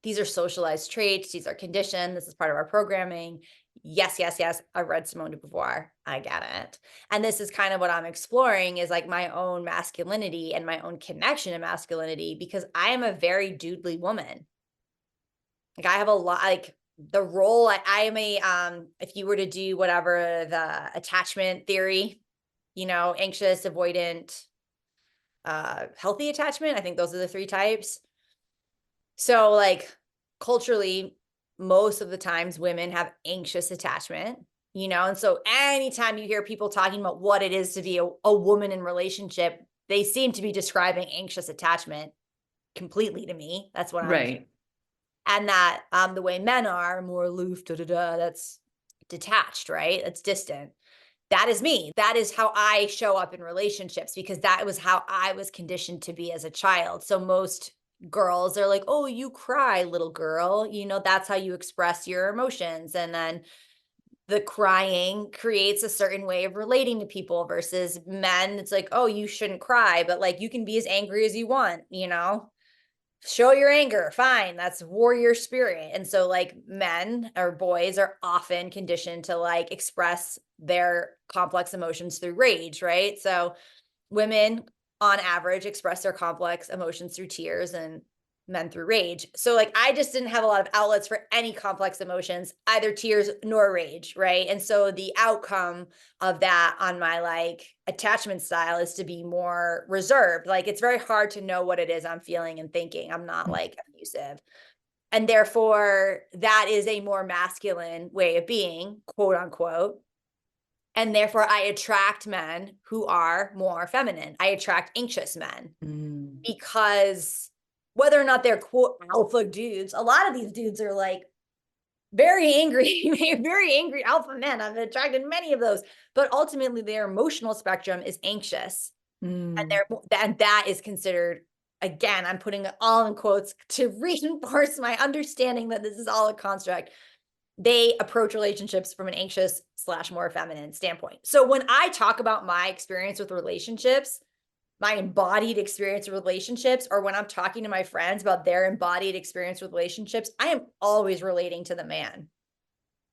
These are socialized traits. These are conditioned. This is part of our programming. Yes, yes, yes. I've read Simone de Beauvoir. I get it. And this is kind of what I'm exploring is like my own masculinity and my own connection to masculinity, because I am a very dudely woman. Like I have a lot, like the role I am if you were to do whatever the attachment theory, anxious, avoidant, healthy attachment. I think those are the three types. So, like, culturally, most of the times women have anxious attachment, and so anytime you hear people talking about what it is to be a woman in relationship, they seem to be describing anxious attachment completely to me. That's what I'm, Right. and that the way men are more aloof, that's detached, right? That's distant. That is me. That is how I show up in relationships because that was how I was conditioned to be as a child. So most girls are like, "Oh, you cry, little girl." That's how you express your emotions. And then the crying creates a certain way of relating to people versus men. It's like, "Oh, you shouldn't cry, but like you can be as angry as you want. Show your anger, fine, that's warrior spirit." And so like men or boys are often conditioned to like express their complex emotions through rage, right? So women on average express their complex emotions through tears and men through rage. So like I just didn't have a lot of outlets for any complex emotions, either tears nor rage, right? And so the outcome of that on my like attachment style is to be more reserved. Like it's very hard to know what it is I'm feeling and thinking. I'm not like abusive. And therefore that is a more masculine way of being, quote unquote. And therefore, I attract men who are more feminine. I attract anxious men Mm. because whether or not they're quote alpha dudes, a lot of these dudes are like very angry, very angry alpha men. I've attracted many of those, but ultimately their emotional spectrum is anxious, and Mm. that is considered. Again, I'm putting it all in quotes to reinforce my understanding that this is all a construct. They approach relationships from an anxious slash more feminine standpoint. So when I talk about my experience with relationships, my embodied experience with relationships, or when I'm talking to my friends about their embodied experience with relationships, I am always relating to the man.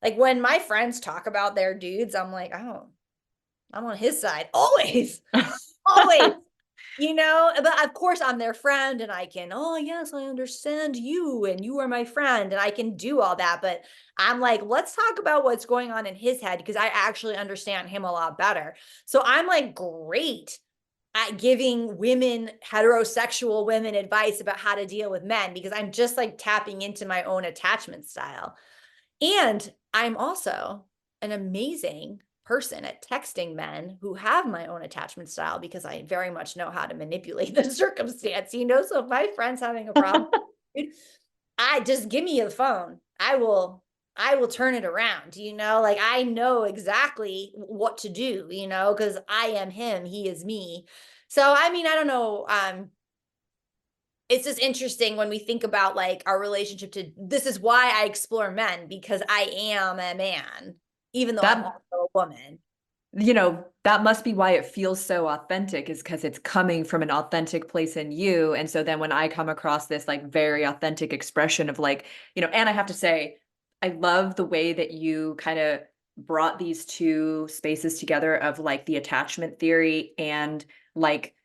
Like when my friends talk about their dudes, I'm like, oh, I'm on his side. Always, always. But of course I'm their friend and I can, oh yes, I understand you and you are my friend and I can do all that. But I'm like, let's talk about what's going on in his head because I actually understand him a lot better. So I'm like great at giving women, heterosexual women, advice about how to deal with men because I'm just like tapping into my own attachment style. And I'm also an amazing person at texting men who have my own attachment style because I very much know how to manipulate the circumstance. So if my friend's having a problem, I just give me the phone. I will turn it around, like I know exactly what to do, because I am him, he is me. So I mean, I don't know. It's just interesting when we think about like our relationship to this is why I explore men because I am a man, even though I'm That, also a woman. that must be why it feels so authentic, is because it's coming from an authentic place in you. And so then when I come across this like very authentic expression of like, and I have to say, I love the way that you kind of brought these two spaces together of like the attachment theory and like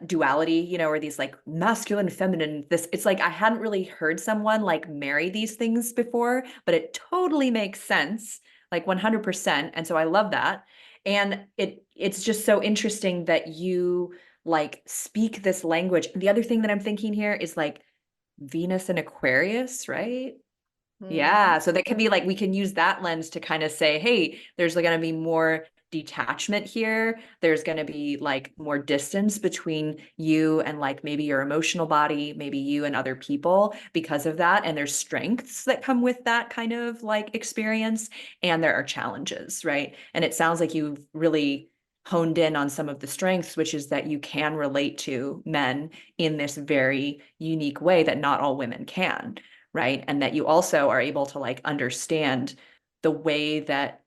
duality, you know, or these like masculine, feminine, this, it's like I hadn't really heard someone like marry these things before, but it totally makes sense, like 100%. And so I love that. And it's just so interesting that you like speak this language. The other thing that I'm thinking here is like Venus and Aquarius, right? Mhm. Yeah, so that can be like we can use that lens to kind of say, hey, there's going to be more detachment here. There's going to be like more distance between you and like maybe your emotional body, maybe you and other people because of that. And there's strengths that come with that kind of like experience. And there are challenges, right? And it sounds like you've really honed in on some of the strengths, which is that you can relate to men in this very unique way that not all women can, right? And that you also are able to like understand the way that,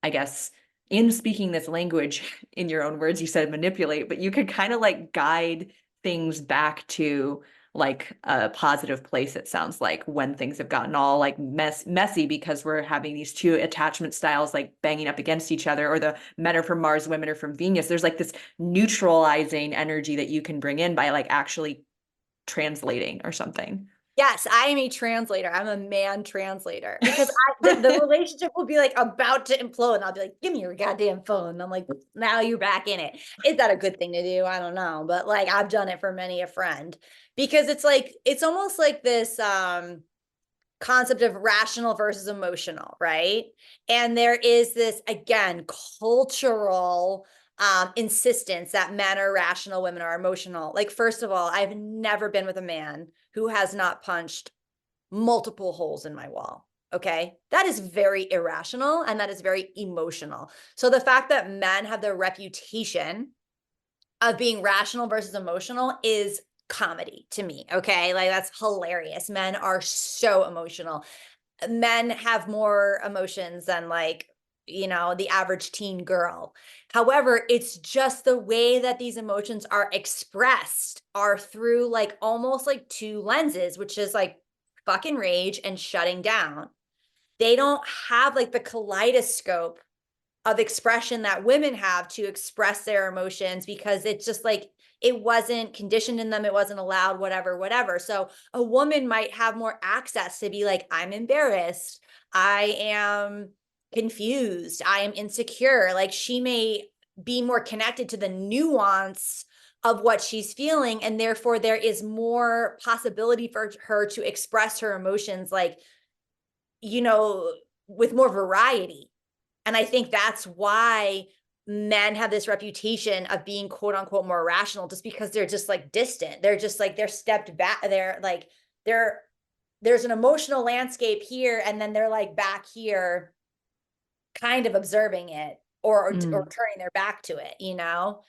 I guess, in speaking this language, in your own words, you said manipulate, but you could kind of like guide things back to like a positive place, it sounds like, when things have gotten all like messy because we're having these two attachment styles like banging up against each other, or the men are from Mars, women are from Venus. There's like this neutralizing energy that you can bring in by like actually translating or something. Yes, I am a translator. I'm a man translator because the relationship will be like about to implode. And I'll be like, give me your goddamn phone. And I'm like, now you're back in it. Is that a good thing to do? I don't know. But like I've done it for many a friend because it's like, it's almost like this concept of rational versus emotional, right? And there is this, again, cultural insistence that men are rational, women are emotional. Like, first of all, I've never been with a man who has not punched multiple holes in my wall. Okay. That is very irrational and that is very emotional. So the fact that men have the reputation of being rational versus emotional is comedy to me. Okay. Like that's hilarious. Men are so emotional. Men have more emotions than like, you know, the average teen girl. However, it's just the way that these emotions are expressed are through like almost like two lenses, which is like fucking rage and shutting down. They don't have like the kaleidoscope of expression that women have to express their emotions because it's just like it wasn't conditioned in them, it wasn't allowed, whatever, whatever. So a woman might have more access to be like, I'm embarrassed, I am confused, I am insecure. Like she may be more connected to the nuance of what she's feeling, and therefore there is more possibility for her to express her emotions, like, you know, with more variety. And I think that's why men have this reputation of being quote unquote more rational, just because they're just like distant. They're just like they're stepped back. They're like they're there's an emotional landscape here, and then they're like back here, kind of observing it or Mm. turning their back to it, you know?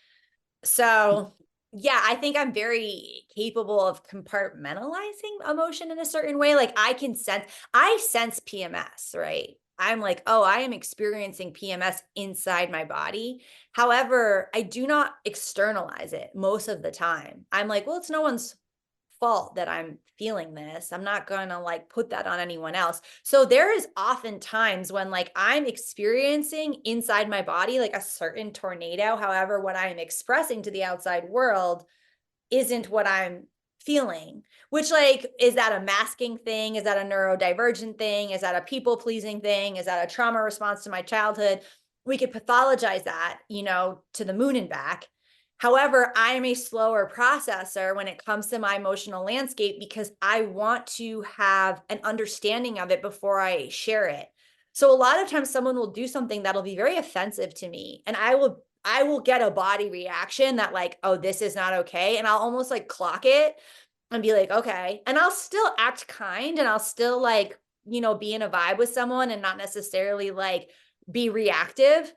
So yeah, I think I'm very capable of compartmentalizing emotion in a certain way. Like I sense PMS, right? I'm like, oh, I am experiencing PMS inside my body. However, I do not externalize it most of the time. I'm like, well, it's no one's fault that I'm feeling this. I'm not going to like put that on anyone else. So there is often times when like I'm experiencing inside my body like a certain tornado. However, what I am expressing to the outside world isn't what I'm feeling, which like, is that a masking thing? Is that a neurodivergent thing? Is that a people pleasing thing? Is that a trauma response to my childhood? We could pathologize that, you know, to the moon and back. However, I'm a slower processor when it comes to my emotional landscape because I want to have an understanding of it before I share it. So a lot of times someone will do something that'll be very offensive to me, and I will get a body reaction that like, oh, this is not okay. And I'll almost like clock it and be like, okay. And I'll still act kind and I'll still like, you know, be in a vibe with someone and not necessarily like be reactive.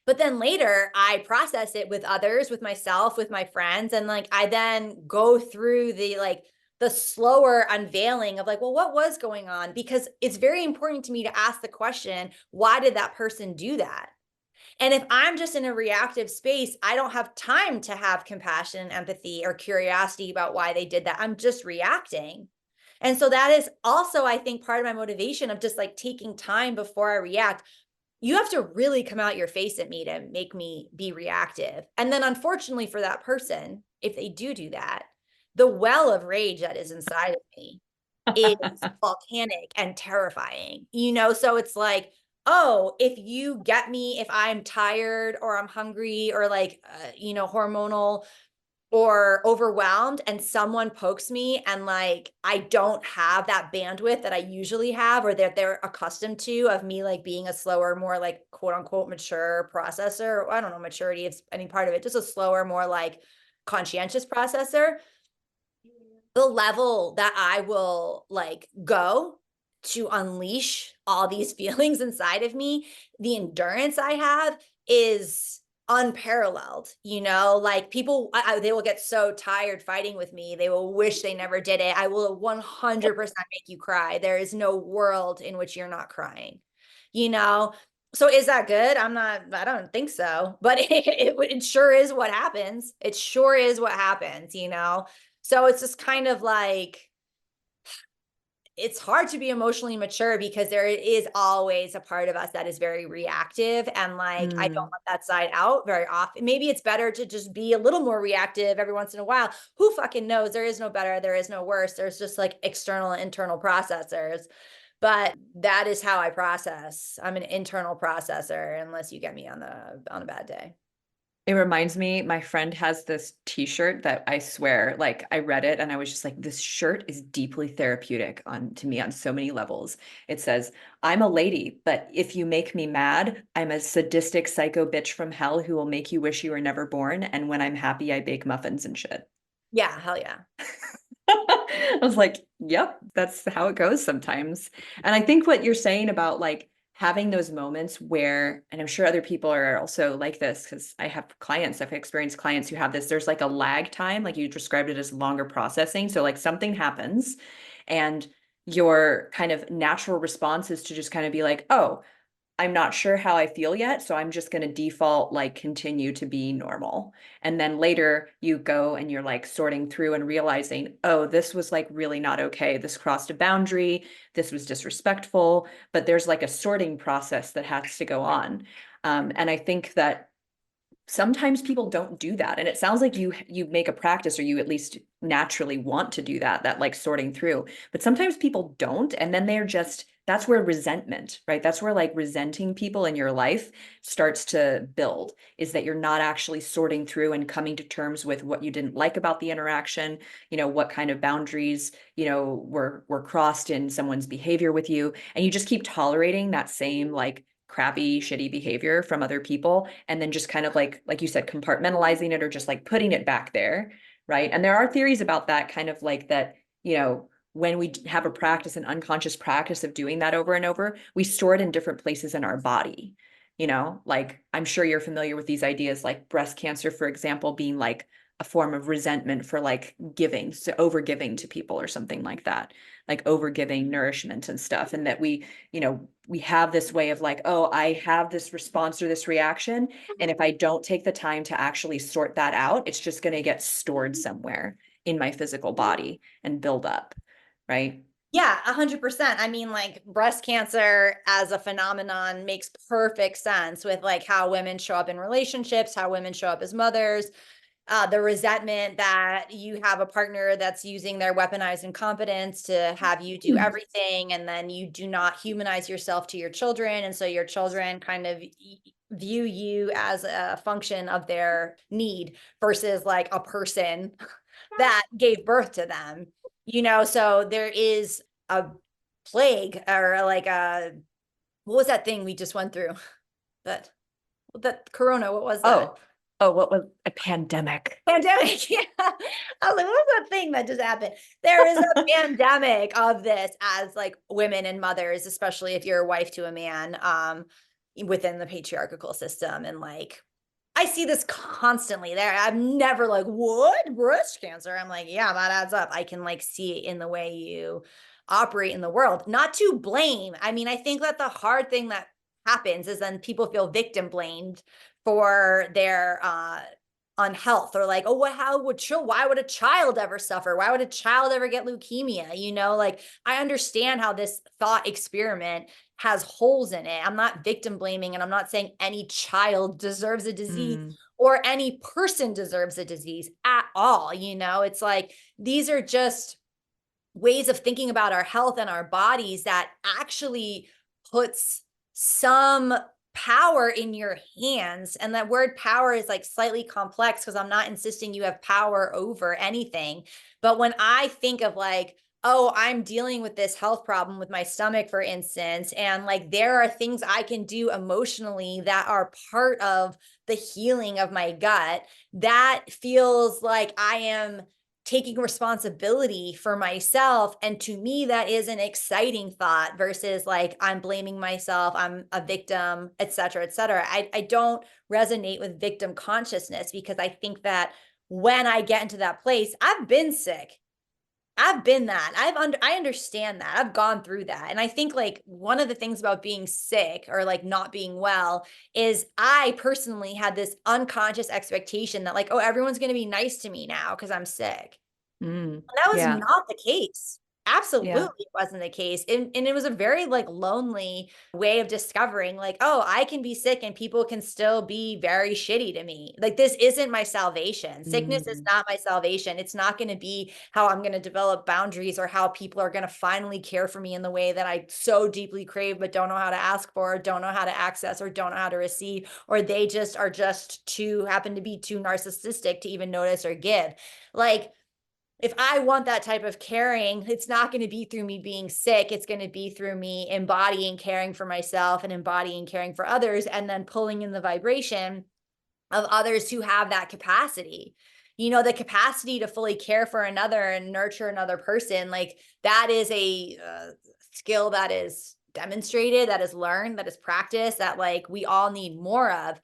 But then later I process it with others, with myself, with my friends. And like, I then go through the slower unveiling of like, well, what was going on? Because it's very important to me to ask the question, why did that person do that? And if I'm just in a reactive space, I don't have time to have compassion and empathy or curiosity about why they did that. I'm just reacting. And so that is also, I think, part of my motivation of just like taking time before I react. you have to really come out your face at me to make me be reactive. And then unfortunately for that person, if they do that, the well of rage that is inside of me is volcanic and terrifying, so it's like, oh, if you get me, if I'm tired or I'm hungry or like, hormonal or overwhelmed and someone pokes me and like I don't have that bandwidth that I usually have or that they're accustomed to of me like being a slower, more like quote unquote mature processor. I don't know, maturity is any part of it, just a slower, more like conscientious processor. The level that I will like go to unleash all these feelings inside of me, the endurance I have is unparalleled. Like people, they will get so tired fighting with me. They will wish they never did it. I will 100% make you cry. There is no world in which you're not crying, you know? So is that good? I don't think so, but it sure is what happens. It sure is what happens. So it's just kind of like, it's hard to be emotionally mature because there is always a part of us that is very reactive. And like, I don't Mm. let that side out very often. Maybe it's better to just be a little more reactive every once in a while. Who fucking knows? There is no better, there is no worse. There's just like external and internal processors. But that is how I process. I'm an internal processor unless you get me on a bad day. It reminds me, my friend has this t-shirt that I swear, like I read it and I was just like, this shirt is deeply therapeutic on to me on so many levels. It says, I'm a lady, but if you make me mad, I'm a sadistic psycho bitch from hell who will make you wish you were never born. And when I'm happy, I bake muffins and shit. Yeah, hell yeah. I was like, yep, that's how it goes sometimes. And I think what you're saying about like having those moments where, and I'm sure other people are also like this because I've experienced clients who have this, there's like a lag time, like you described it as longer processing. So like something happens and your kind of natural response is to just kind of be like, oh, I'm not sure how I feel yet, so I'm just going to default like continue to be normal. And then later you go and you're like sorting through and realizing, oh, this was like really not okay. This crossed a boundary. This was disrespectful. But there's like a sorting process that has to go on. And I think that sometimes people don't do that, and it sounds like you make a practice, or you at least naturally want to do that like sorting through, but sometimes people don't, and then they're just, that's where resentment, right, that's where like resenting people in your life starts to build, is that you're not actually sorting through and coming to terms with what you didn't like about the interaction, what kind of boundaries were crossed in someone's behavior with you, and you just keep tolerating that same like crappy, shitty behavior from other people. And then just kind of like you said, compartmentalizing it or just like putting it back there. Right. And there are theories about that kind of like that, when we have a practice, an unconscious practice of doing that over and over, we store it in different places in our body. Like I'm sure you're familiar with these ideas, like breast cancer, for example, being like a form of resentment for like giving, so over giving to people or something like that, like over giving nourishment and stuff. And that we have this way of like, oh, I have this response or this reaction. And if I don't take the time to actually sort that out, it's just going to get stored somewhere in my physical body and build up. Right. Yeah, 100%. I mean, like breast cancer as a phenomenon makes perfect sense with like how women show up in relationships, how women show up as mothers, the resentment that you have a partner that's using their weaponized incompetence to have you do everything, and then you do not humanize yourself to your children, and so your children kind of view you as a function of their need versus like a person that gave birth to them. So there is a plague or like a, what was that thing we just went through? That corona, what was that? Oh, what was a pandemic? Pandemic. Yeah. I was like, what was that thing that just happened? There is a pandemic of this as like women and mothers, especially if you're a wife to a man, within the patriarchal system. And like, I see this constantly there. I'm never like, what? Breast cancer? I'm like, yeah, that adds up. I can like see it in the way you operate in the world. Not to blame. I mean, I think that the hard thing that happens is then people feel victim blamed for their unhealth, or like, oh, why would a child ever suffer? Why would a child ever get leukemia? Like I understand how this thought experiment has holes in it. I'm not victim blaming, and I'm not saying any child deserves a disease Mm, or any person deserves a disease at all. It's like these are just ways of thinking about our health and our bodies that actually puts some power in your hands. And that word power is like slightly complex because I'm not insisting you have power over anything. But when I think of like, oh, I'm dealing with this health problem with my stomach, for instance, and like there are things I can do emotionally that are part of the healing of my gut, that feels like I am taking responsibility for myself. And to me, that is an exciting thought versus like, I'm blaming myself, I'm a victim, et cetera, et cetera. I don't resonate with victim consciousness because I think that when I get into that place, I've been sick. I've been that. I understand that. I've gone through that. And I think like one of the things about being sick or like not being well is I personally had this unconscious expectation that like, oh, everyone's going to be nice to me now because I'm sick. mm, That was yeah, not the case. yeah. Absolutely wasn't the case. And it was a very like lonely way of discovering like, oh, I can be sick and people can still be very shitty to me. Like this isn't my salvation. Sickness is Mm, not my salvation. It's not going to be how I'm going to develop boundaries or how people are going to finally care for me in the way that I so deeply crave but don't know how to ask for, or don't know how to access, or don't know how to receive, or they just are just too happen to be too narcissistic to even notice or give. Like if I want that type of caring, it's not going to be through me being sick. It's going to be through me embodying caring for myself and embodying caring for others, and then pulling in the vibration of others who have that capacity. The capacity to fully care for another and nurture another person. Like that is a skill that is demonstrated, that is learned, that is practiced, that like we all need more of.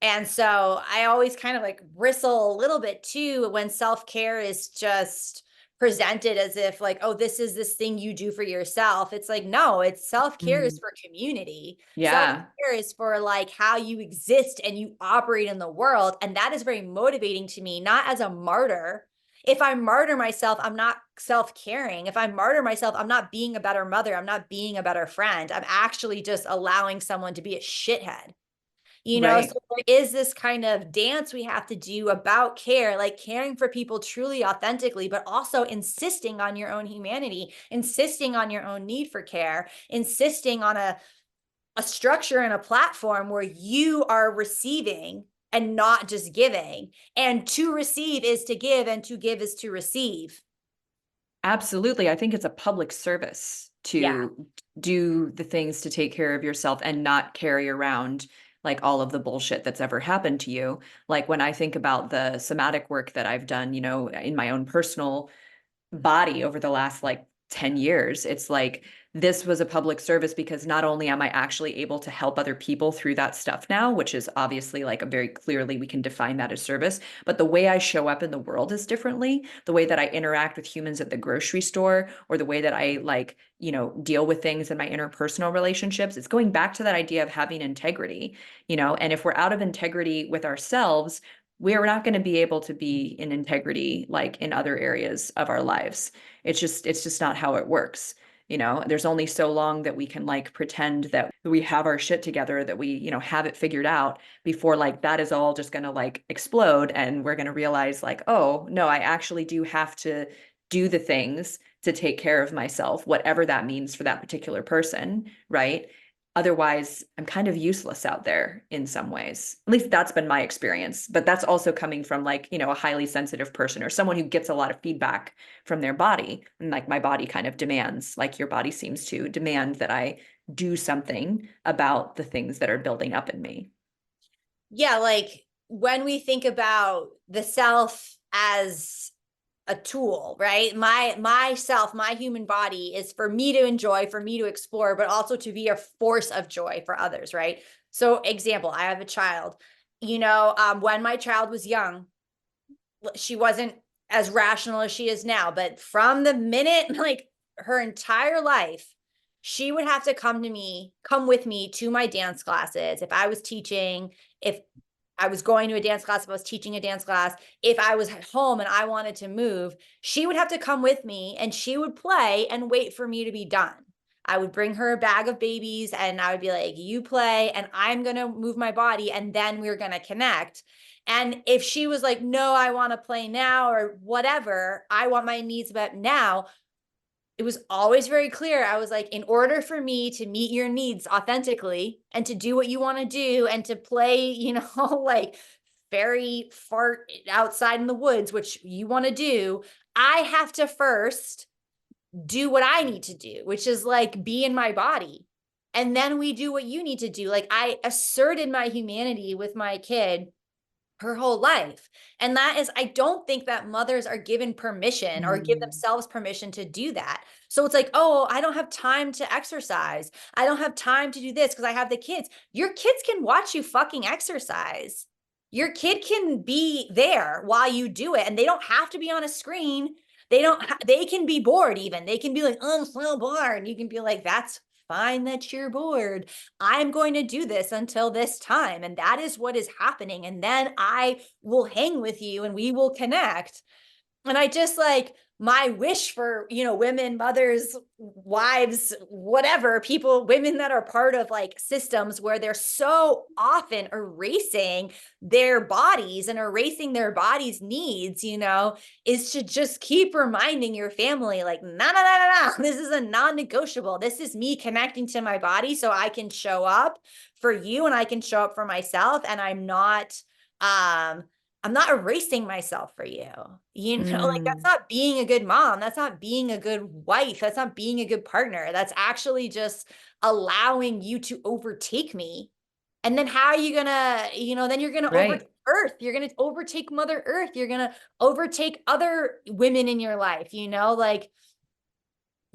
And so I always kind of like bristle a little bit too when self-care is just presented as if like, oh, this is this thing you do for yourself. It's like, no, it's self-care is mm, for community. yeah. Self-care is for like how you exist and you operate in the world. And that is very motivating to me, not as a martyr. If I martyr myself, I'm not self-caring. If I martyr myself, I'm not being a better mother. I'm not being a better friend. I'm actually just allowing someone to be a shithead. So Right. there is this kind of dance we have to do about care, like caring for people truly authentically, but also insisting on your own humanity, insisting on your own need for care, insisting on a structure and a platform where you are receiving and not just giving. And to receive is to give, and to give is to receive. Absolutely. I think it's a public service Yeah. to do the things to take care of yourself and not carry around like all of the bullshit that's ever happened to you. Like when I think about the somatic work that I've done, in my own personal body over the last like 10 years. It's like this was a public service because not only am I actually able to help other people through that stuff now, which is obviously like a very clearly we can define that as service, but the way I show up in the world is differently. The way that I interact with humans at the grocery store or the way that I like, deal with things in my interpersonal relationships, it's going back to that idea of having integrity, and if we're out of integrity with ourselves, we're not going to be able to be in integrity like in other areas of our lives. It's just not how it works. There's only so long that we can like pretend that we have our shit together, that we, have it figured out before like that is all just going to like explode and we're going to realize like, oh, no, I actually do have to do the things to take care of myself, whatever that means for that particular person, right? Otherwise, I'm kind of useless out there in some ways. At least that's been my experience. But that's also coming from like, a highly sensitive person or someone who gets a lot of feedback from their body. And like my body kind of demands, like your body seems to demand that I do something about the things that are building up in me. Yeah. Like when we think about the self as a tool, right? Myself, my human body is for me to enjoy, for me to explore, but also to be a force of joy for others, right? So example, I have a child. When my child was young, she wasn't as rational as she is now, but from the minute like her entire life, she would have to come with me to my dance classes. If I was teaching, if I was going to a dance class, if I was teaching a dance class, if I was at home and I wanted to move, she would have to come with me and she would play and wait for me to be done. I would bring her a bag of babies and I would be like, you play and I'm going to move my body and then we're going to connect. And if she was like, no, I want to play now or whatever, I want my needs met now, it was always very clear. I was like, in order for me to meet your needs authentically and to do what you want to do and to play, like very far outside in the woods, which you want to do, I have to first do what I need to do, which is like be in my body. And then we do what you need to do. Like I asserted my humanity with my kid her whole life. And that is, I don't think that mothers are given permission or give themselves permission to do that. So it's like, oh, I don't have time to exercise. I don't have time to do this because I have the kids. Your kids can watch you fucking exercise. Your kid can be there while you do it and they don't have to be on a screen. They can be bored even. They can be like, oh, I'm so bored. You can be like, that's fine that you're bored. I'm going to do this until this time. And that is what is happening. And then I will hang with you and we will connect. And I just like my wish for, women, mothers, wives, whatever, people, women that are part of like systems where they're so often erasing their bodies and erasing their bodies' needs, is to just keep reminding your family, like, no, no, no, no, no, this is a non-negotiable. This is me connecting to my body so I can show up for you and I can show up for myself. And I'm not erasing myself for you. Like that's not being a good mom. That's not being a good wife. That's not being a good partner. That's actually just allowing you to overtake me. And then how are you gonna, then you're gonna overtake Earth. You're gonna overtake Mother Earth. You're gonna overtake other women in your life, like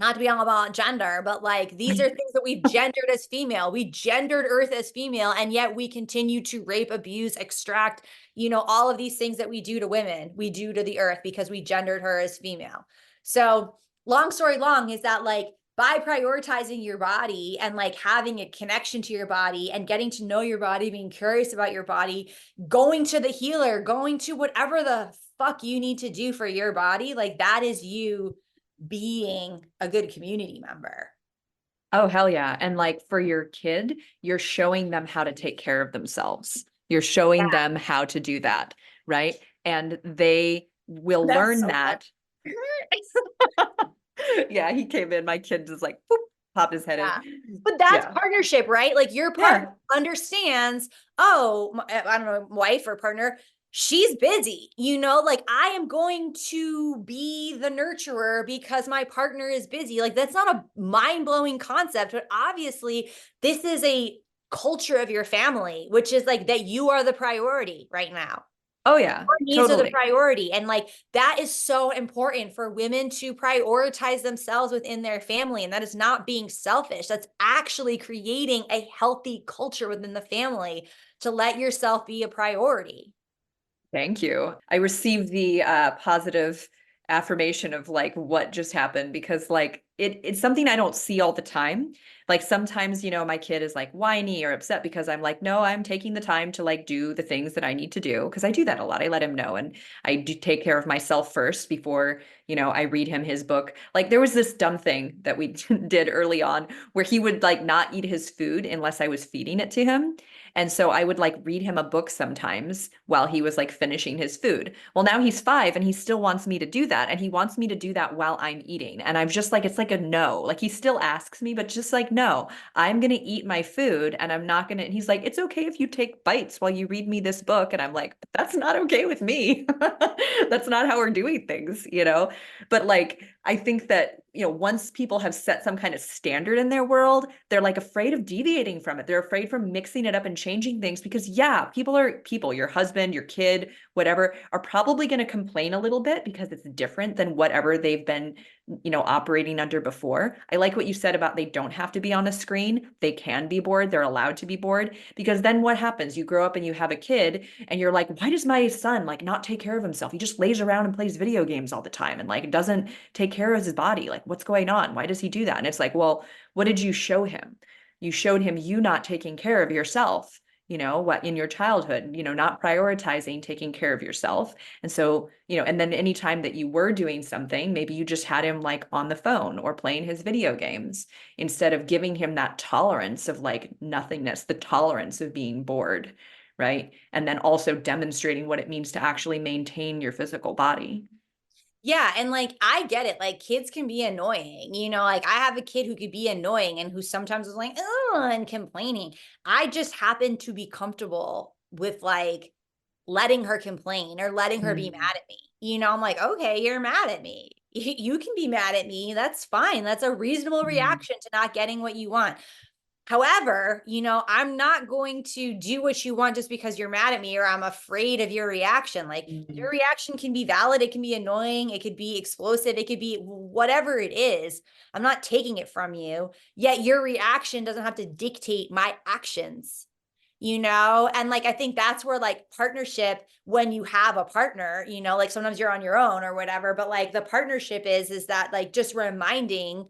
not to be all about gender, but like these are things that we've gendered as female. We gendered Earth as female, and yet we continue to rape, abuse, extract, all of these things that we do to women, we do to the Earth because we gendered her as female. So long story long is that like by prioritizing your body and like having a connection to your body and getting to know your body, being curious about your body, going to the healer, going to whatever the fuck you need to do for your body, like that is you being a good community member. Oh, hell yeah. And like for your kid, you're showing them how to take care of themselves. You're showing them how to do that, right? And they will learn that. Yeah, he came in, my kid just like, boop, popped his head in. But that's partnership, right? Like your partner understands, oh, I don't know, wife or partner, she's busy, like I am going to be the nurturer because my partner is busy. Like that's not a mind-blowing concept, but obviously this is a culture of your family, which is like that you are the priority right now. Oh yeah, Your needs are the priority. And like that is so important for women to prioritize themselves within their family. And that is not being selfish. That's actually creating a healthy culture within the family to let yourself be a priority. Thank you. I received the positive affirmation of like what just happened because like it's something I don't see all the time. Like sometimes, my kid is like whiny or upset because I'm like, no, I'm taking the time to like do the things that I need to do because I do that a lot. I let him know and I do take care of myself first before, I read him his book. Like there was this dumb thing that we did early on where he would like not eat his food unless I was feeding it to him. And so I would like read him a book sometimes while he was like finishing his food. Well, now he's 5 and he still wants me to do that. And he wants me to do that while I'm eating. And I'm just like, it's like a no. Like he still asks me, but just like, no, I'm going to eat my food and I'm not going to. And he's like, it's okay if you take bites while you read me this book. And I'm like, that's not okay with me. That's not how we're doing things, But like, I think that, once people have set some kind of standard in their world, they're like afraid of deviating from it. They're afraid from mixing it up and changing things because people are people, your husband, your kid, whatever, are probably going to complain a little bit because it's different than whatever they've been, operating under before. I like what you said about they don't have to be on a screen. They can be bored. They're allowed to be bored because then what happens? You grow up and you have a kid and you're like, why does my son like not take care of himself? He just lays around and plays video games all the time and like doesn't take care of his body. Like what's going on? Why does he do that? And it's like, well, what did you show him? You showed him you not taking care of yourself what in your childhood, not prioritizing taking care of yourself. And so, and then anytime that you were doing something, maybe you just had him like on the phone or playing his video games instead of giving him that tolerance of like nothingness, the tolerance of being bored, right? And then also demonstrating what it means to actually maintain your physical body. Yeah, and like I get it. Like kids can be annoying, like I have a kid who could be annoying and who sometimes is like, oh, and complaining. I just happen to be comfortable with like letting her complain or letting her be Mm. mad at me. I'm like, okay, you're mad at me. You can be mad at me. That's fine. That's a reasonable Mm. reaction to not getting what you want. However, I'm not going to do what you want just because you're mad at me or I'm afraid of your reaction. Like Mm. your reaction can be valid, it can be annoying, it could be explosive, it could be whatever it is. I'm not taking it from you. Yet your reaction doesn't have to dictate my actions. And like I think that's where like partnership, when you have a partner, like sometimes you're on your own or whatever, but like the partnership is that like just reminding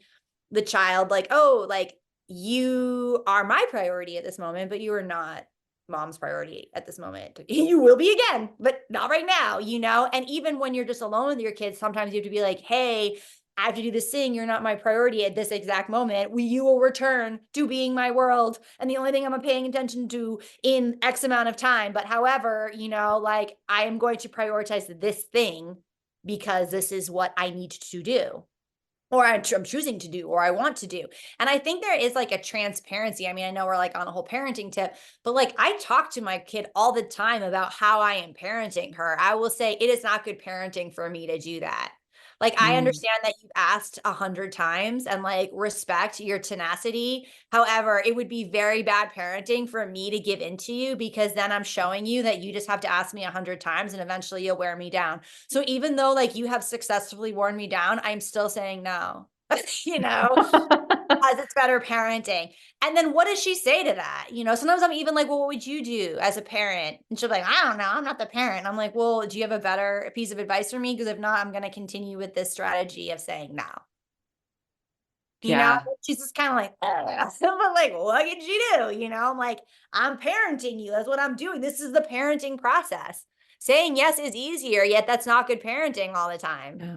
the child like, oh, like you are my priority at this moment, but you are not mom's priority at this moment. You will be again, but not right now, And even when you're just alone with your kids, sometimes you have to be like, hey, I have to do this thing. You're not my priority at this exact moment. You will return to being my world. And the only thing I'm paying attention to in X amount of time. But however, like I am going to prioritize this thing because this is what I need to do or I'm choosing to do or I want to do. And I think there is like a transparency. I mean, I know we're like on a whole parenting tip, but like I talk to my kid all the time about how I am parenting her. I will say it is not good parenting for me to do that. Like I Mm. understand that you've asked 100 times and like respect your tenacity. However, it would be very bad parenting for me to give into you because then I'm showing you that you just have to ask me 100 times and eventually you'll wear me down. So even though like you have successfully worn me down, I'm still saying no, you know, as it's better parenting. And then what does she say to that? Sometimes I'm even like, well, what would you do as a parent? And she'll be like, I don't know. I'm not the parent. I'm like, well, do you have a better piece of advice for me? Because if not, I'm going to continue with this strategy of saying no. Yeah. She's just kind of like, I'm like, what did you do? I'm like, I'm parenting you. That's what I'm doing. This is the parenting process. Saying yes is easier, yet that's not good parenting all the time. Yeah.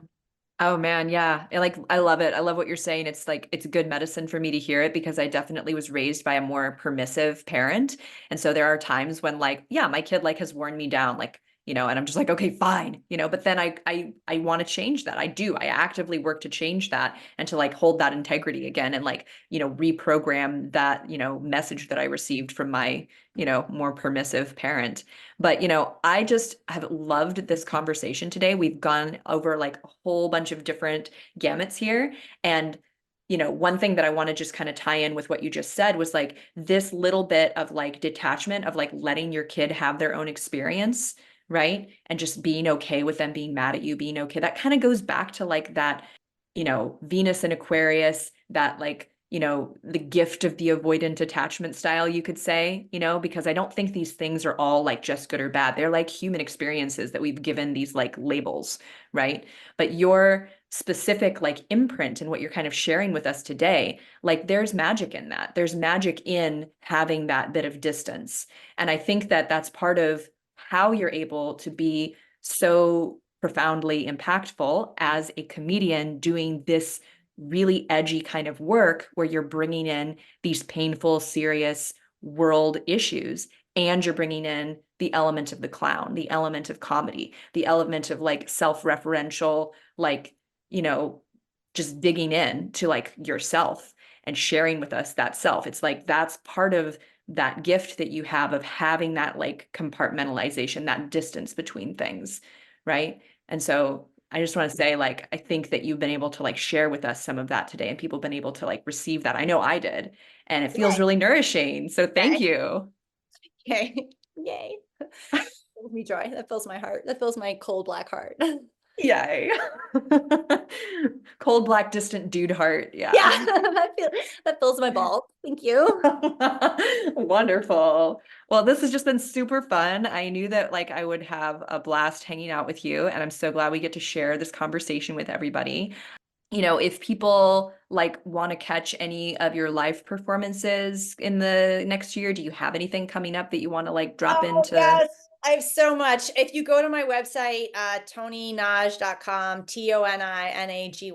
Oh man, yeah. I love it. I love what you're saying. It's like it's good medicine for me to hear it because I definitely was raised by a more permissive parent. And so there are times when like, yeah, my kid like has worn me down, like, and I'm just like, okay, fine, but then I want to change that. I do. I actively work to change that and to like hold that integrity again and like, reprogram that, message that I received from my, more permissive parent. But, I just have loved this conversation today. We've gone over like a whole bunch of different gamuts here. And, one thing that I want to just kind of tie in with what you just said was like this little bit of like detachment of like letting your kid have their own experience, right? And just being okay with them being mad at you, being okay. That kind of goes back to like that, Venus and Aquarius, that like, the gift of the avoidant attachment style, you could say, because I don't think these things are all like just good or bad. They're like human experiences that we've given these like labels, right? But your specific like imprint and what you're kind of sharing with us today, like there's magic in that. There's magic in having that bit of distance. And I think that that's part of how you're able to be so profoundly impactful as a comedian doing this really edgy kind of work where you're bringing in these painful, serious world issues and you're bringing in the element of the clown, the element of comedy, the element of like self-referential, like, you know, just digging in to like yourself and sharing with us that self. It's like that's part of that gift that you have of having that like compartmentalization, that distance between things, right? And so I just want to say, like, I think that you've been able to like share with us some of that today and people have been able to like receive that. I know I did, and it feels Yay. really nourishing. So thank you. Yay. Yay. Fills me joy. That fills my heart. That fills my cold black heart. Yay. Cold, black, distant dude heart. Yeah, Yeah. that fills my balls. Thank you. Wonderful. Well, this has just been super fun. I knew that like I would have a blast hanging out with you, and I'm so glad we get to share this conversation with everybody. if people like want to catch any of your live performances in the next year, do you have anything coming up that you want to like drop Oh, into? yes. I have so much. If you go to my website, toninaj.com, TONINAGY,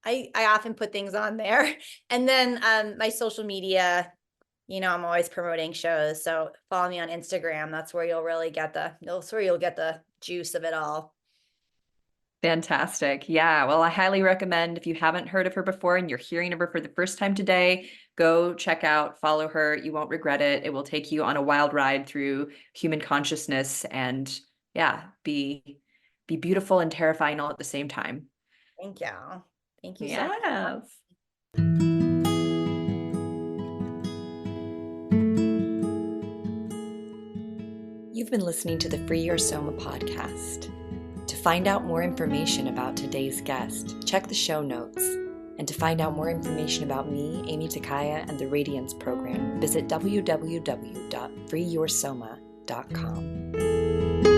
I often put things on there. And then my social media, I'm always promoting shows. So follow me on Instagram. That's where you'll get the juice of it all. Fantastic. Yeah. Well, I highly recommend if you haven't heard of her before and you're hearing of her for the first time today, go check out, follow her. You won't regret it. It will take you on a wild ride through human consciousness and yeah, be beautiful and terrifying all at the same time. Thank you. Thank you so much. Yes. You've been listening to the Free Your Soma podcast. To find out more information about today's guest, check the show notes. And to find out more information about me, Amy Takaya, and the Radiance program, visit www.freeyoursoma.com.